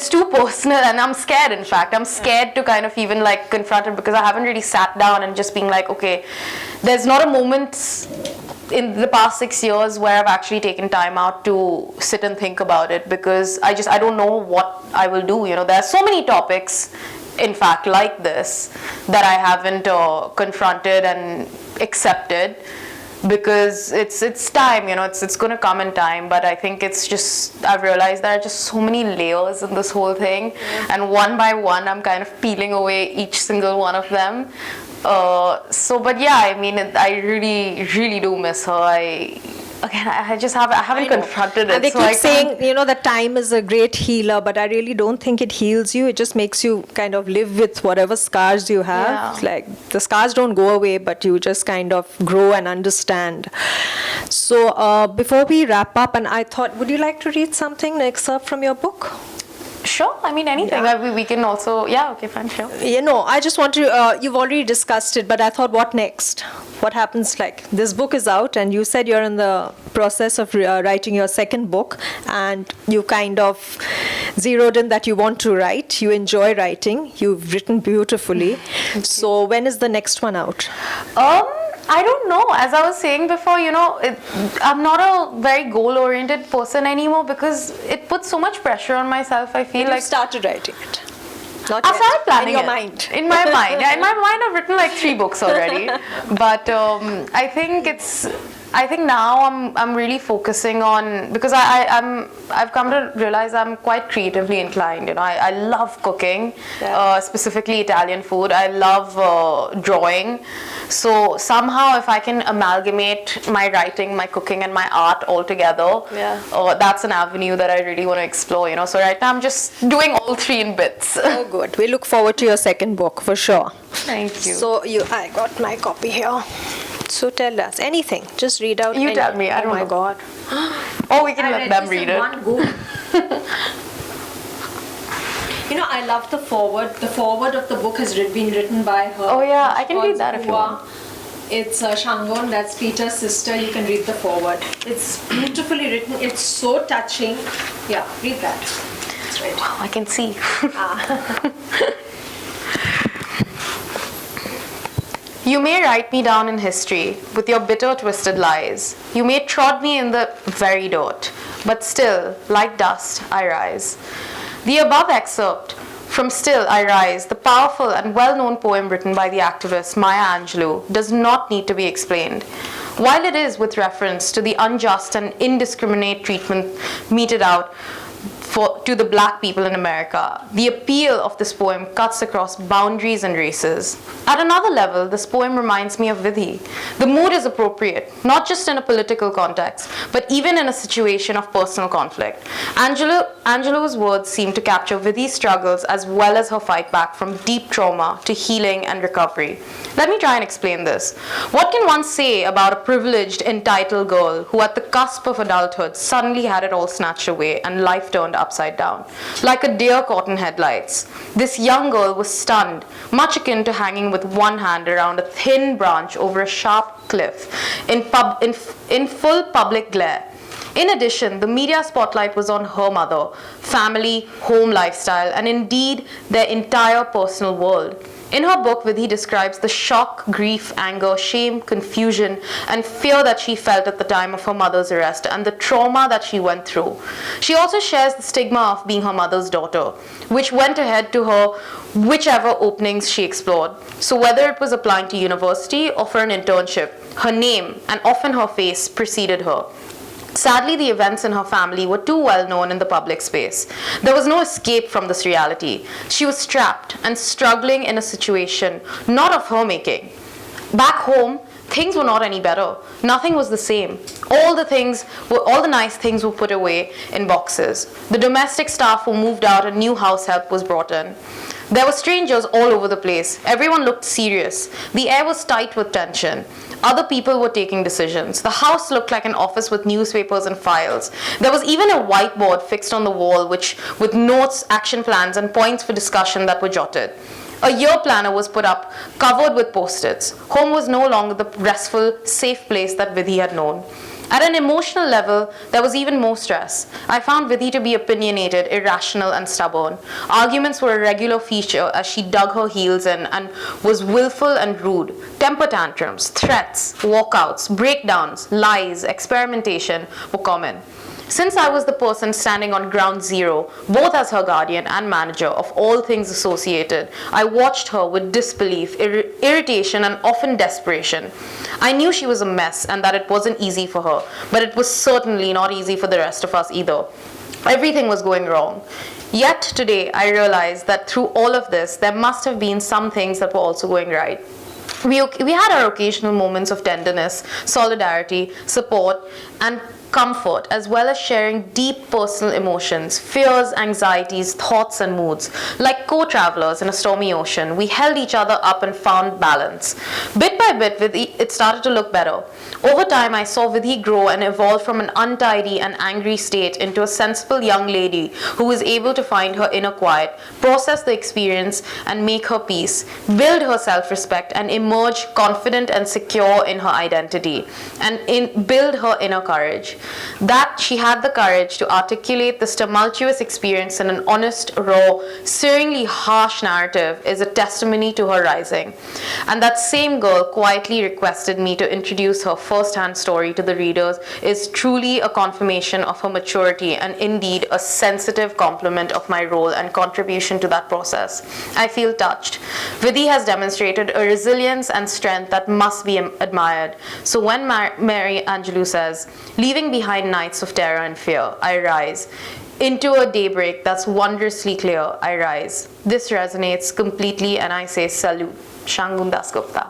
too personal, and I'm scared. In fact, I'm scared to kind of even like confront it because I haven't really sat down and just being like, okay, there's not a moment in the past 6 years where I've actually taken time out to sit and think about it, because I don't know what I will do. There are so many topics, in fact, like this that I haven't confronted and accepted, because it's time, it's going to come in time. But I think I've realized there are just so many layers in this whole thing, and one by one I'm kind of peeling away each single one of them. But yeah, I really, really do miss her. I haven't confronted it. And they keep saying, that time is a great healer, but I really don't think it heals you. It just makes you kind of live with whatever scars you have. Yeah. It's like the scars don't go away, but you just kind of grow and understand. So before we wrap up, and I thought, would you like to read something, an excerpt from your book? Sure, anything. Yeah. We can also, okay, fine, sure. I just want to, you've already discussed it, but I thought, what next? What happens, like, this book is out, and you said you're in the process of writing your second book, and you kind of zeroed in that you want to write, you enjoy writing, you've written beautifully. So when is the next one out? I don't know. As I was saying before, I'm not a very goal-oriented person anymore because it puts so much pressure on myself. I feel You like started writing it. Not I yet. started planning In your it. mind. In my mind. Yeah, in my mind, I've written like 3 books already. But I think now I'm really focusing on, because I've come to realize I'm quite creatively inclined. You know, I love cooking, specifically Italian food. I love drawing. So somehow, if I can amalgamate my writing, my cooking, and my art all together, that's an avenue that I really want to explore. You know, so right now I'm just doing all 3 in bits. Oh, good. We look forward to your second book for sure. Thank you. So I got my copy here. So tell us anything. Just read out. You tell me. I don't know. Oh my God. Or we can let them read it. One go. You know, I love the forward. The forward of the book has been written by her. Oh yeah, I can read that if you want. It's Shangon, that's Peter's sister. You can read the forward. It's beautifully written. It's so touching. Yeah, read that. That's right. Wow, I can see. You may write me down in history with your bitter, twisted lies. You may trod me in the very dirt, but still, like dust, I rise. The above excerpt from Still I Rise, the powerful and well-known poem written by the activist Maya Angelou, does not need to be explained. While it is with reference to the unjust and indiscriminate treatment meted out to the black people in America, the appeal of this poem cuts across boundaries and races. At another level, this poem reminds me of Vidhi. The mood is appropriate, not just in a political context, but even in a situation of personal conflict. Angelou's words seem to capture Vidhi's struggles as well as her fight back from deep trauma to healing and recovery. Let me try and explain this. What can one say about a privileged, entitled girl who at the cusp of adulthood suddenly had it all snatched away and life turned upside down? Like a deer caught in headlights, this young girl was stunned, much akin to hanging with one hand around a thin branch over a sharp cliff in full public glare. In addition, the media spotlight was on her mother, family, home lifestyle, and indeed their entire personal world. In her book, Vidhi describes the shock, grief, anger, shame, confusion, and fear that she felt at the time of her mother's arrest and the trauma that she went through. She also shares the stigma of being her mother's daughter, which went ahead to her whichever openings she explored. So whether it was applying to university or for an internship, her name and often her face preceded her. Sadly, the events in her family were too well known in the public space. There was no escape from this reality. She was trapped and struggling in a situation not of her making. Back home, things were not any better. Nothing was the same. All the nice things were put away in boxes. The domestic staff were moved out and new house help was brought in. There were strangers all over the place. Everyone looked serious. The air was tight with tension. Other people were taking decisions. The house looked like an office with newspapers and files. There was even a whiteboard fixed on the wall with notes, action plans, and points for discussion that were jotted. A year planner was put up, covered with post-its. Home was no longer the restful, safe place that Vidhi had known. At an emotional level, there was even more stress. I found Vidhi to be opinionated, irrational, and stubborn. Arguments were a regular feature as she dug her heels in and was willful and rude. Temper tantrums, threats, walkouts, breakdowns, lies, experimentation were common. Since I was the person standing on ground zero, both as her guardian and manager of all things associated, I watched her with disbelief, irritation, and often desperation. I knew she was a mess and that it wasn't easy for her, but it was certainly not easy for the rest of us either. Everything was going wrong. Yet today, I realized that through all of this, there must have been some things that were also going right. We had our occasional moments of tenderness, solidarity, support, and comfort, as well as sharing deep personal emotions, fears, anxieties, thoughts, and moods. Like co-travelers in a stormy ocean, we held each other up and found balance. Bit by bit, it started to look better. Over time, I saw Vidhi grow and evolve from an untidy and angry state into a sensible young lady who was able to find her inner quiet, process the experience, and make her peace, build her self-respect, and emerge confident and secure in her identity, and build her inner courage. That she had the courage to articulate this tumultuous experience in an honest, raw, searingly harsh narrative is a testimony to her rising. And that same girl quietly requested me to introduce her first-hand story to the readers is truly a confirmation of her maturity and indeed a sensitive compliment of my role and contribution to that process. I feel touched. Vidhi has demonstrated a resilience and strength that must be admired. So when Mary Angelou says, "Leaving behind nights of terror and fear, I rise. Into a daybreak that's wondrously clear, I rise." This resonates completely and I say salute. Shangun Dasgupta.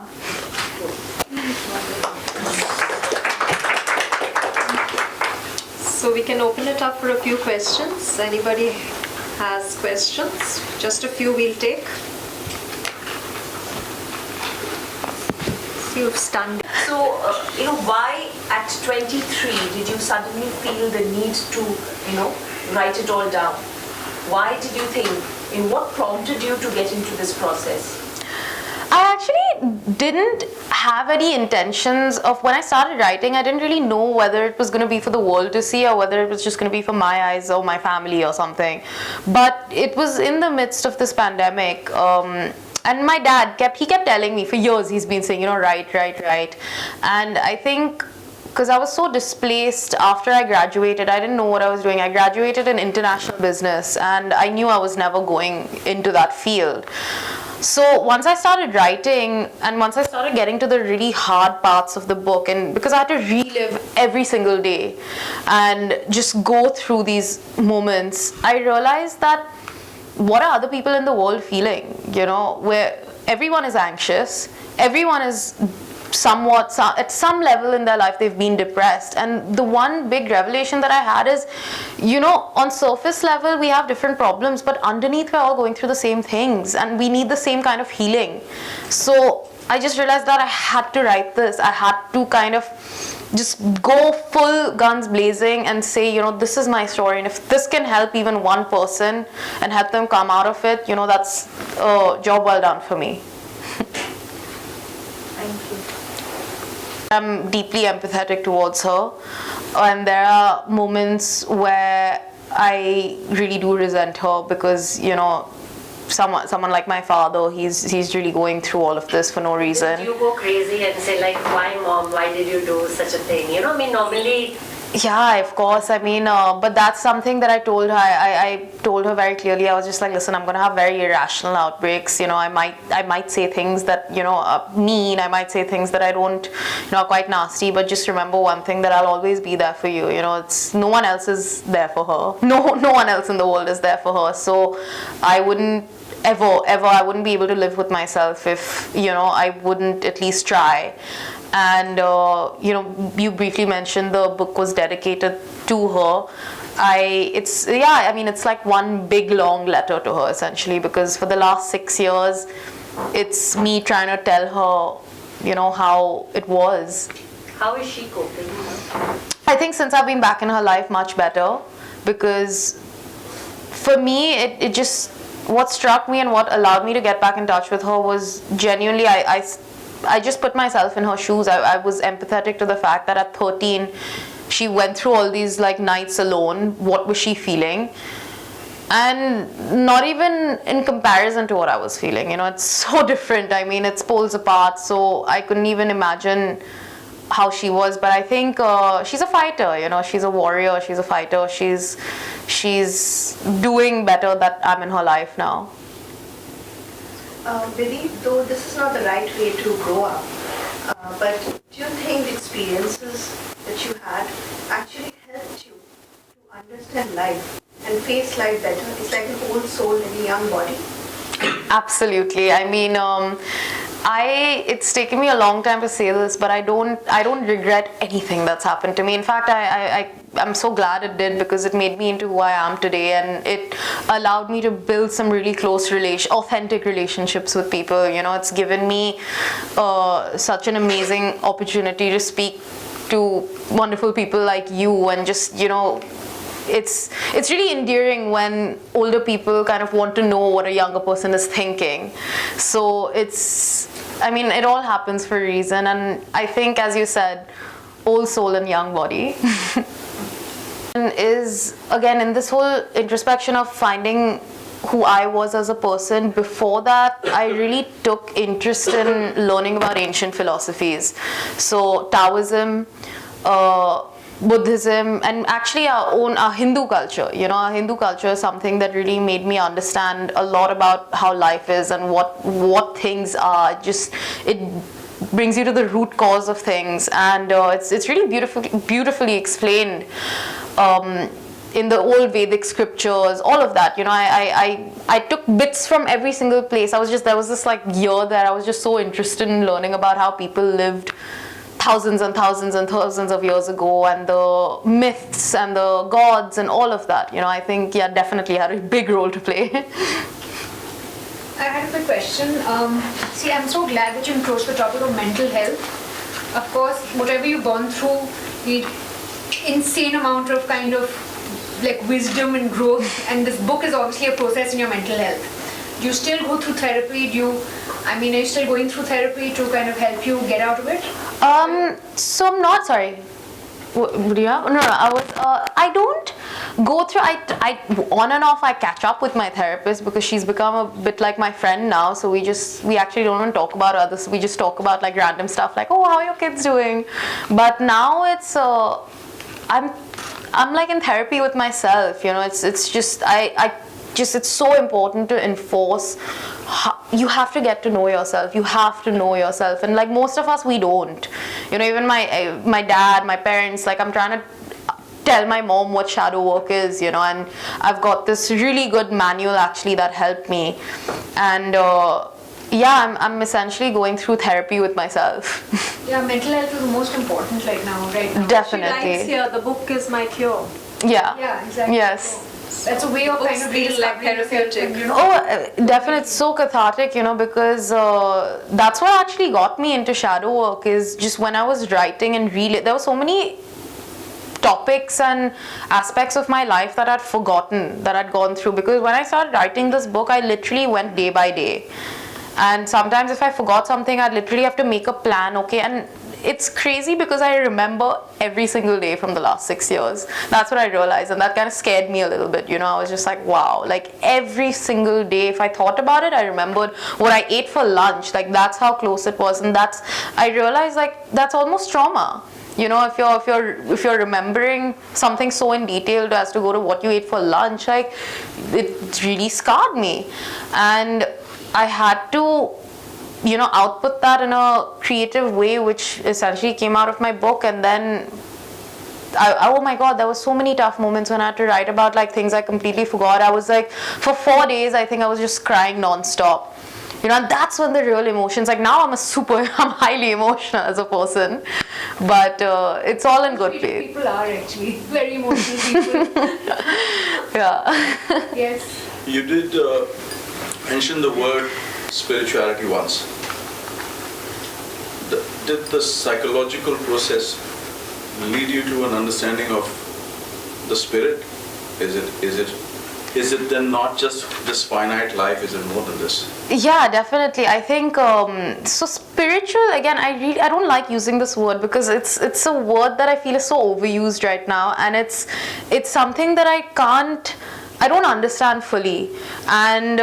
So we can open it up for a few questions. Anybody has questions? Just a few we'll take. You've stunned. So, why at 23 did you suddenly feel the need to, write it all down? Why did you think, what prompted you to get into this process? I actually didn't have any intentions of, when I started writing, I didn't really know whether it was going to be for the world to see or whether it was just going to be for my eyes or my family or something. But it was in the midst of this pandemic. And my dad he kept telling me for years, he's been saying, write. And I think because I was so displaced after I graduated, I didn't know what I was doing. I graduated in international business and I knew I was never going into that field. So once I started writing and once I started getting to the really hard parts of the book, and because I had to relive every single day and just go through these moments, I realized that what are other people in the world feeling, where everyone is anxious, everyone is somewhat, at some level in their life they've been depressed. And the one big revelation that I had is, on surface level we have different problems, but underneath we're all going through the same things and we need the same kind of healing. So I just realized that I had to write this. I had to kind of just go full guns blazing and say, this is my story, and if this can help even one person and help them come out of it, that's a job well done for me. Thank you. I'm deeply empathetic towards her, and there are moments where I really do resent her because, someone like my father, he's really going through all of this for no reason. Did you go crazy and say why mom, why did you do such a thing? Normally. Yeah, of course. But that's something that I told her. I told her very clearly. I was just like, listen, I'm gonna have very irrational outbreaks. I might say things that are mean. I might say things that I don't, are quite nasty. But just remember one thing, that I'll always be there for you. It's no one else is there for her. No one else in the world is there for her. So I wouldn't ever, I wouldn't be able to live with myself if I wouldn't at least try. And you briefly mentioned the book was dedicated to her. It's like one big long letter to her essentially, because for the last 6 years it's me trying to tell her how it was. How is she coping? I think since I've been back in her life, much better, because for me it just, what struck me and what allowed me to get back in touch with her was genuinely I just put myself in her shoes. I was empathetic to the fact that at 13 she went through all these nights alone. What was she feeling? And not even in comparison to what I was feeling. It's so different. It's poles apart. So I couldn't even imagine how she was. But I think she's a fighter. She's a warrior. She's a fighter. She's doing better that I'm in her life now. Vidhi, though this is not the right way to grow up, but do you think the experiences that you had actually helped you to understand life and face life better? It's like an old soul in a young body. Absolutely. It's taken me a long time to say this, but I don't regret anything that's happened to me. In fact, I'm so glad it did, because it made me into who I am today, and it allowed me to build some really close authentic relationships with people. It's given me such an amazing opportunity to speak to wonderful people like you, and just it's really endearing when older people kind of want to know what a younger person is thinking. So it all happens for a reason, and I think, as you said, old soul and young body. And is, again, in this whole introspection of finding who I was as a person. Before that, I really took interest in learning about ancient philosophies. So Taoism, Buddhism, and actually our Hindu culture. You know, our Hindu culture is something that really made me understand a lot about how life is and what things are. Just it brings you to the root cause of things, and it's really beautifully explained in the old Vedic scriptures, all of that. You know, I took bits from every single place. There was this like year that I was just so interested in learning about how people lived thousands and thousands and thousands of years ago, and the myths and the gods and all of that. You know, I think, yeah, definitely had a big role to play. I had a quick question. See, I'm so glad that you approached the topic of mental health. Of course, whatever you've gone through, you insane amount of kind of like wisdom and growth, and this book is obviously a process in your mental health. Do you still go through therapy? Are you still going through therapy to kind of help you get out of it? So I'm not, sorry. Would you have? No, I don't go through, I on and off I catch up with my therapist because she's become a bit like my friend now. So we actually don't even talk about others. We just talk about like random stuff like, oh, how are your kids doing? But now it's, I'm like in therapy with myself, you know, it's just, it's so important to enforce. You have to get to know yourself. You have to know yourself, and like most of us, we don't. You know, even my dad, my parents. Like I'm trying to tell my mom what shadow work is. You know, and I've got this really good manual actually that helped me, and yeah, I'm essentially going through therapy with myself. Yeah, mental health is the most important right now. Definitely. She writes here, the book is my cure. Yeah. Yeah, exactly. Yes. That's a way of kind of feel like rediscovering yourself, therapeutic. you know? Oh, definitely. It's so cathartic, you know, because that's what actually got me into shadow work. Is just when I was writing and really, there were so many topics and aspects of my life that I'd forgotten, that I'd gone through. Because when I started writing this book, I literally went day by day. And sometimes if I forgot something, I'd literally have to make a plan, okay? And it's crazy because I remember every single day from the last 6 years. That's what I realized, and that kind of scared me a little bit, you know. I was just like, wow, like every single day, if I thought about it, I remembered what I ate for lunch. Like that's how close it was, and I realized like that's almost trauma. You know, if you're remembering something so in detail as to go to what you ate for lunch, like it really scarred me, and I had to, you know, output that in a creative way, which essentially came out of my book. And then oh my god, there were so many tough moments when I had to write about like things I completely forgot. I was like, for 4 days I think I was just crying non-stop, you know. And that's when the real emotions, like now I'm highly emotional as a person, but it's all in good faith. People are actually very emotional people. Yeah. Yes. You did mention the word spirituality once. Did the psychological process lead you to an understanding of the spirit? Is it then not just this finite life? Is it more than this? Yeah, definitely. I think so. Spiritual, again, I don't like using this word because it's a word that I feel is so overused right now, and it's something that I don't understand fully, and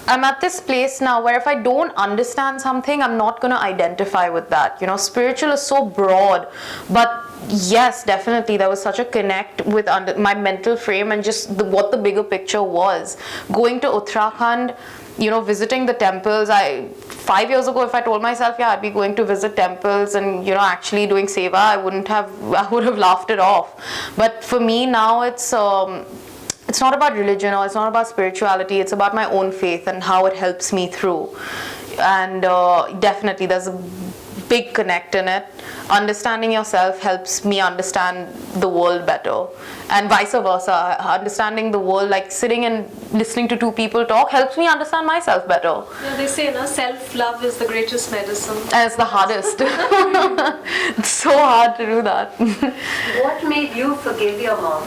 I'm at this place now where if I don't understand something, I'm not going to identify with that. You know, spiritual is so broad, but yes, definitely there was such a connect with my mental frame and just what the bigger picture was. Going to Uttarakhand, you know, visiting the temples. 5 years ago, if I told myself, yeah, I'd be going to visit temples and, you know, actually doing seva, I would have laughed it off. But for me now, it's not about religion or it's not about spirituality. It's about my own faith and how it helps me through. And definitely there's a big connect in it. Understanding yourself helps me understand the world better, and vice versa. Understanding the world, like sitting and listening to two people talk, helps me understand myself better. Yeah, they say, no, self-love is the greatest medicine. And it's the hardest. It's so hard to do that. What made you forgive your mom?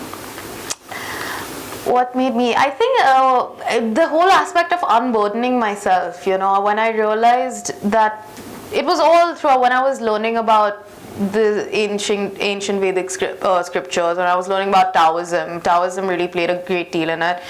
What made me? I think the whole aspect of unburdening myself, you know, when I realized that it was all through when I was learning about the ancient Vedic scriptures, and I was learning about Taoism. Taoism really played a great deal in it.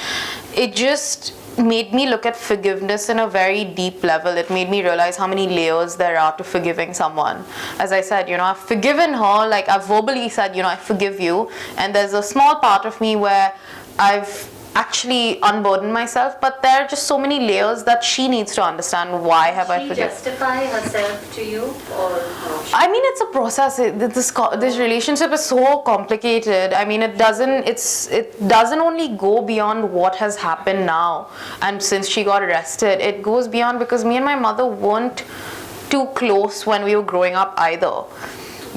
It just made me look at forgiveness in a very deep level. It made me realize how many layers there are to forgiving someone. As I said, I've forgiven her, like I've verbally said, I forgive you, and there's a small part of me where I've actually unburdened myself, but there are just so many layers that she needs to understand. Why have I forgiven? Does she justify herself to you or not? I mean, it's a process. This relationship is so complicated. I mean, it doesn't only go beyond what has happened now and since she got arrested. It goes beyond because me and my mother weren't too close when we were growing up either.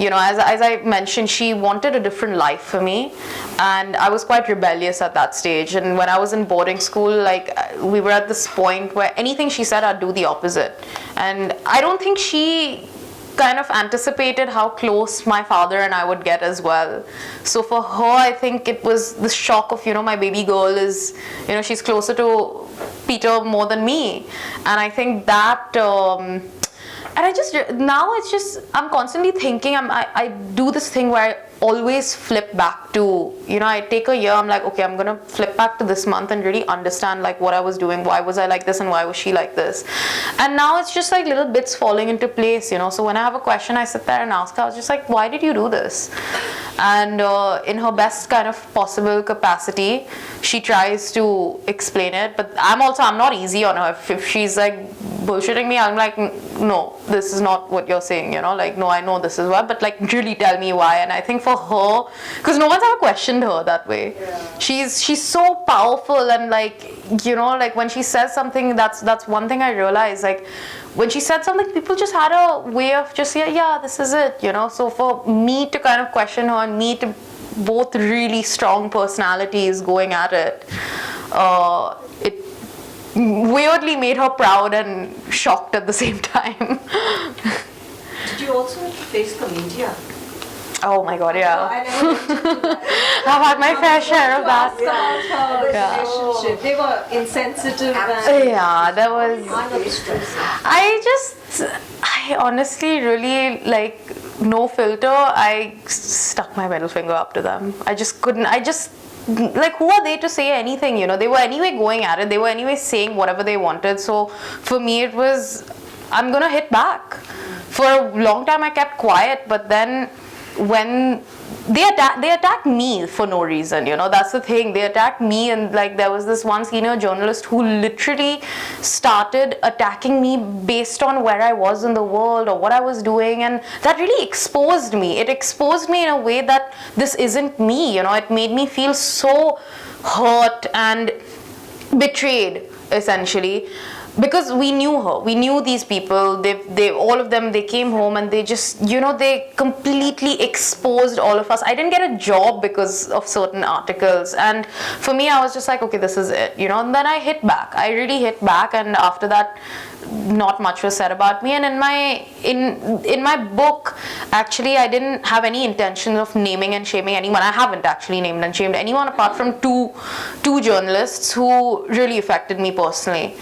As I mentioned, she wanted a different life for me, and I was quite rebellious at that stage. And when I was in boarding school, like we were at this point where anything she said, I'd do the opposite. And I don't think she kind of anticipated how close my father and I would get as well. So for her, I think it was the shock of, my baby girl is, she's closer to Peter more than me. And I think that... and I'm constantly thinking, I do this thing where I always flip back to, I take a year, I'm like, okay, I'm going to flip back to this month and really understand like what I was doing, why was I like this and why was she like this. And now it's just like little bits falling into place, So when I have a question, I sit there and ask her, I was just like, why did you do this? And in her best kind of possible capacity, she tries to explain it, but I'm not easy on her. If she's like bullshitting me, I'm like, no, this is not what you're saying, like, no, I know this is why, but like really tell me why. And I think for her, because no one's ever questioned her that way. Yeah. She's so powerful, and like, like when she says something, that's one thing I realized, like when she said something, people just had a way of just saying, yeah, this is it, So for me to kind of question her and me to both really strong personalities going at it, it weirdly made her proud and shocked at the same time. Did you also face the media? Oh my god, yeah. I never looked into that. I've had my fair share of that. About her Yeah. relationship. They were insensitive and Yeah, there was... I honestly really, like, no filter, I stuck my middle finger up to them. I just couldn't, like, who are they to say anything, They were anyway going at it. They were anyway saying whatever they wanted. So for me, it was, I'm gonna hit back. For a long time, I kept quiet, but then when they attacked me for no reason, that's the thing. They attacked me, and like there was this one senior journalist who literally started attacking me based on where I was in the world or what I was doing, and that really exposed me. It exposed me in a way that this isn't me, It made me feel so hurt and betrayed, essentially. Because we knew her, we knew these people, they all of them, they came home and they just, they completely exposed all of us. I didn't get a job because of certain articles, and for me, I was just like, okay, this is it, and then I hit back. I really hit back, and after that, not much was said about me. And in my book, actually, I didn't have any intention of naming and shaming anyone. I haven't actually named and shamed anyone apart from two journalists who really affected me personally.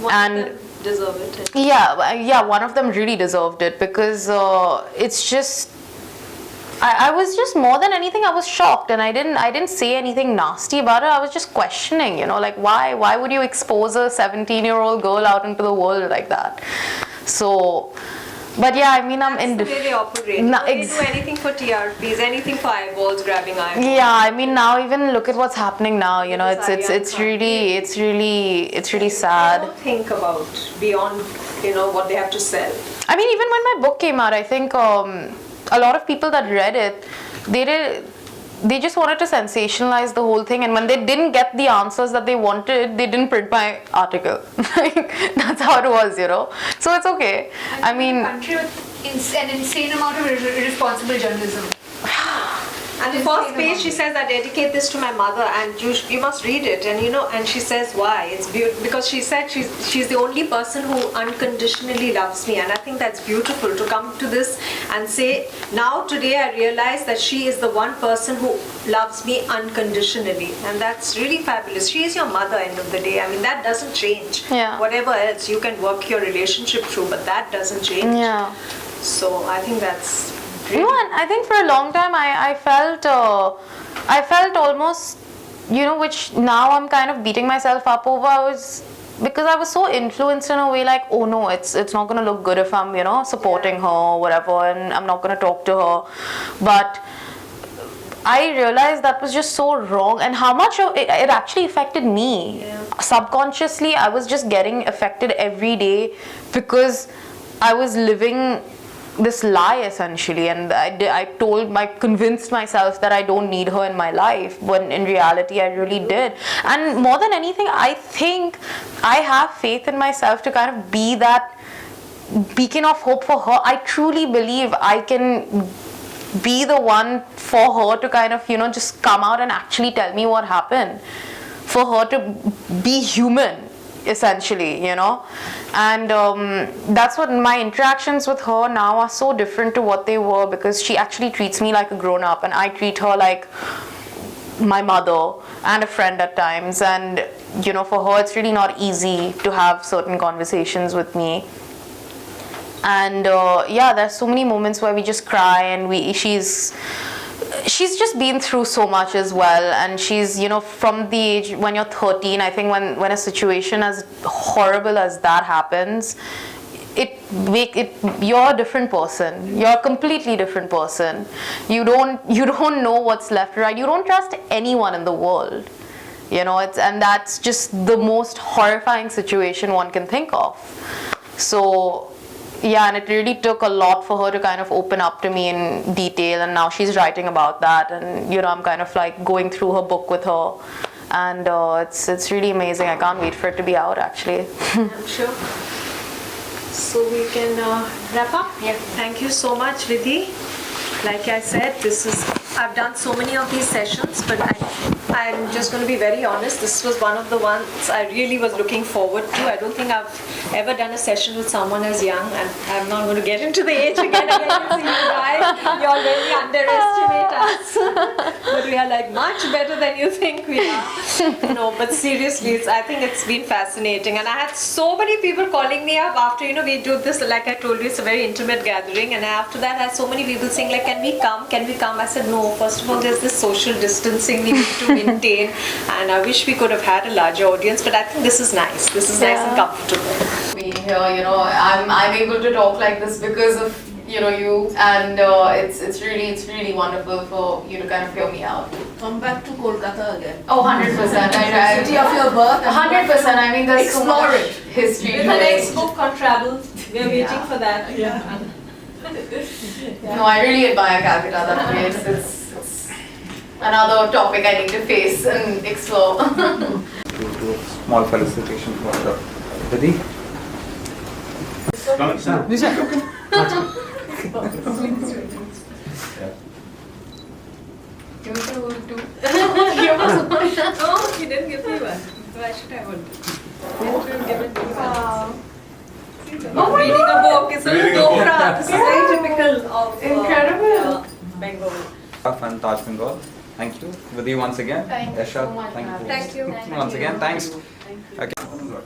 one And of them deserve it. yeah, one of them really deserved it, because it's just, I was just, more than anything, I was shocked, and I didn't say anything nasty about it. I was just questioning, like why would you expose a 17-year-old girl out into the world like that? So, but yeah, I mean, That's the way they operate. They do anything for TRPs, anything for eyeballs, grabbing eyeballs. Yeah, I mean, now even look at what's happening now. It's really sad. They don't think about beyond, what they have to sell. I mean, even when my book came out, I think a lot of people that read it, they just wanted to sensationalize the whole thing, and when they didn't get the answers that they wanted, they didn't print my article. That's how it was, So it's okay. I mean, a country with an insane amount of irresponsible journalism. And the first page, she says, I dedicate this to my mother, and you must read it. And and she says why. It's beautiful because she said she's the only person who unconditionally loves me, and I think that's beautiful to come to this and say, now today I realize that she is the one person who loves me unconditionally, and that's really fabulous. She is your mother, end of the day. I mean, that doesn't change. Yeah. Whatever else you can work your relationship through, but that doesn't change. Yeah. So I think that's. No, I think for a long time I felt almost, which now I'm kind of beating myself up over. Because I was so influenced in a way, like, oh no, it's not gonna look good if I'm, supporting her or whatever, and I'm not gonna talk to her. But I realized that was just so wrong, and how much of it actually affected me. Subconsciously, I was just getting affected every day because I was living this lie essentially, and I convinced myself that I don't need her in my life, when in reality I really did. And more than anything, I think I have faith in myself to kind of be that beacon of hope for her. I truly believe I can be the one for her to kind of, just come out and actually tell me what happened, for her to be human essentially, and that's what my interactions with her now are so different to what they were, because she actually treats me like a grown-up and I treat her like my mother and a friend at times. And for her it's really not easy to have certain conversations with me. And there's so many moments where we just cry, and she's just been through so much as well, and she's, from the age when you're 13, I think when a situation as horrible as that happens, you're a different person. You're a completely different person. You don't know what's left or right. You don't trust anyone in the world. And that's just the most horrifying situation one can think of. So yeah, and it really took a lot for her to kind of open up to me in detail, and now she's writing about that, and I'm kind of like going through her book with her, and it's really amazing. I can't wait for it to be out actually. I'm sure. So we can wrap up. Yeah. Thank you so much, Vidhi. Like I said, I've done so many of these sessions, but I'm just going to be very honest. This was one of the ones I really was looking forward to. I don't think I've ever done a session with someone as young, and I'm not going to get into the age again. You guys, you all really underestimate us. But we are like much better than you think we are. No, but seriously, I think it's been fascinating. And I had so many people calling me up after, we do this, like I told you, it's a very intimate gathering. And after that, I had so many people saying, like, can we come? Can we come? I said, no, first of all, there's this social distancing we need to maintain. And I wish we could have had a larger audience, but I think this is nice. This is nice and comfortable. Being here, I'm able to talk like this because of you, and it's really wonderful for you to kind of hear me out. Come back to Kolkata again. Oh, 100%. City of your birth. 100%. I mean, there's so Explore much it. history. With the next book on travel, we are waiting for that. Yeah. No, I really admire Calcutta. That place. It's another topic I need to face and explore. Do a small felicitation for Vidhi. Oh, he didn't give me one. Why should I hold it? Reading a book. It's a Dokra. This is very typical of Incredible. Bengal. And Taj Bengal. Thank you. Vidhi once again. Thank you Yasha, so much, thank ma'am. you. Thank you. Once again, thanks. Thank you. Okay.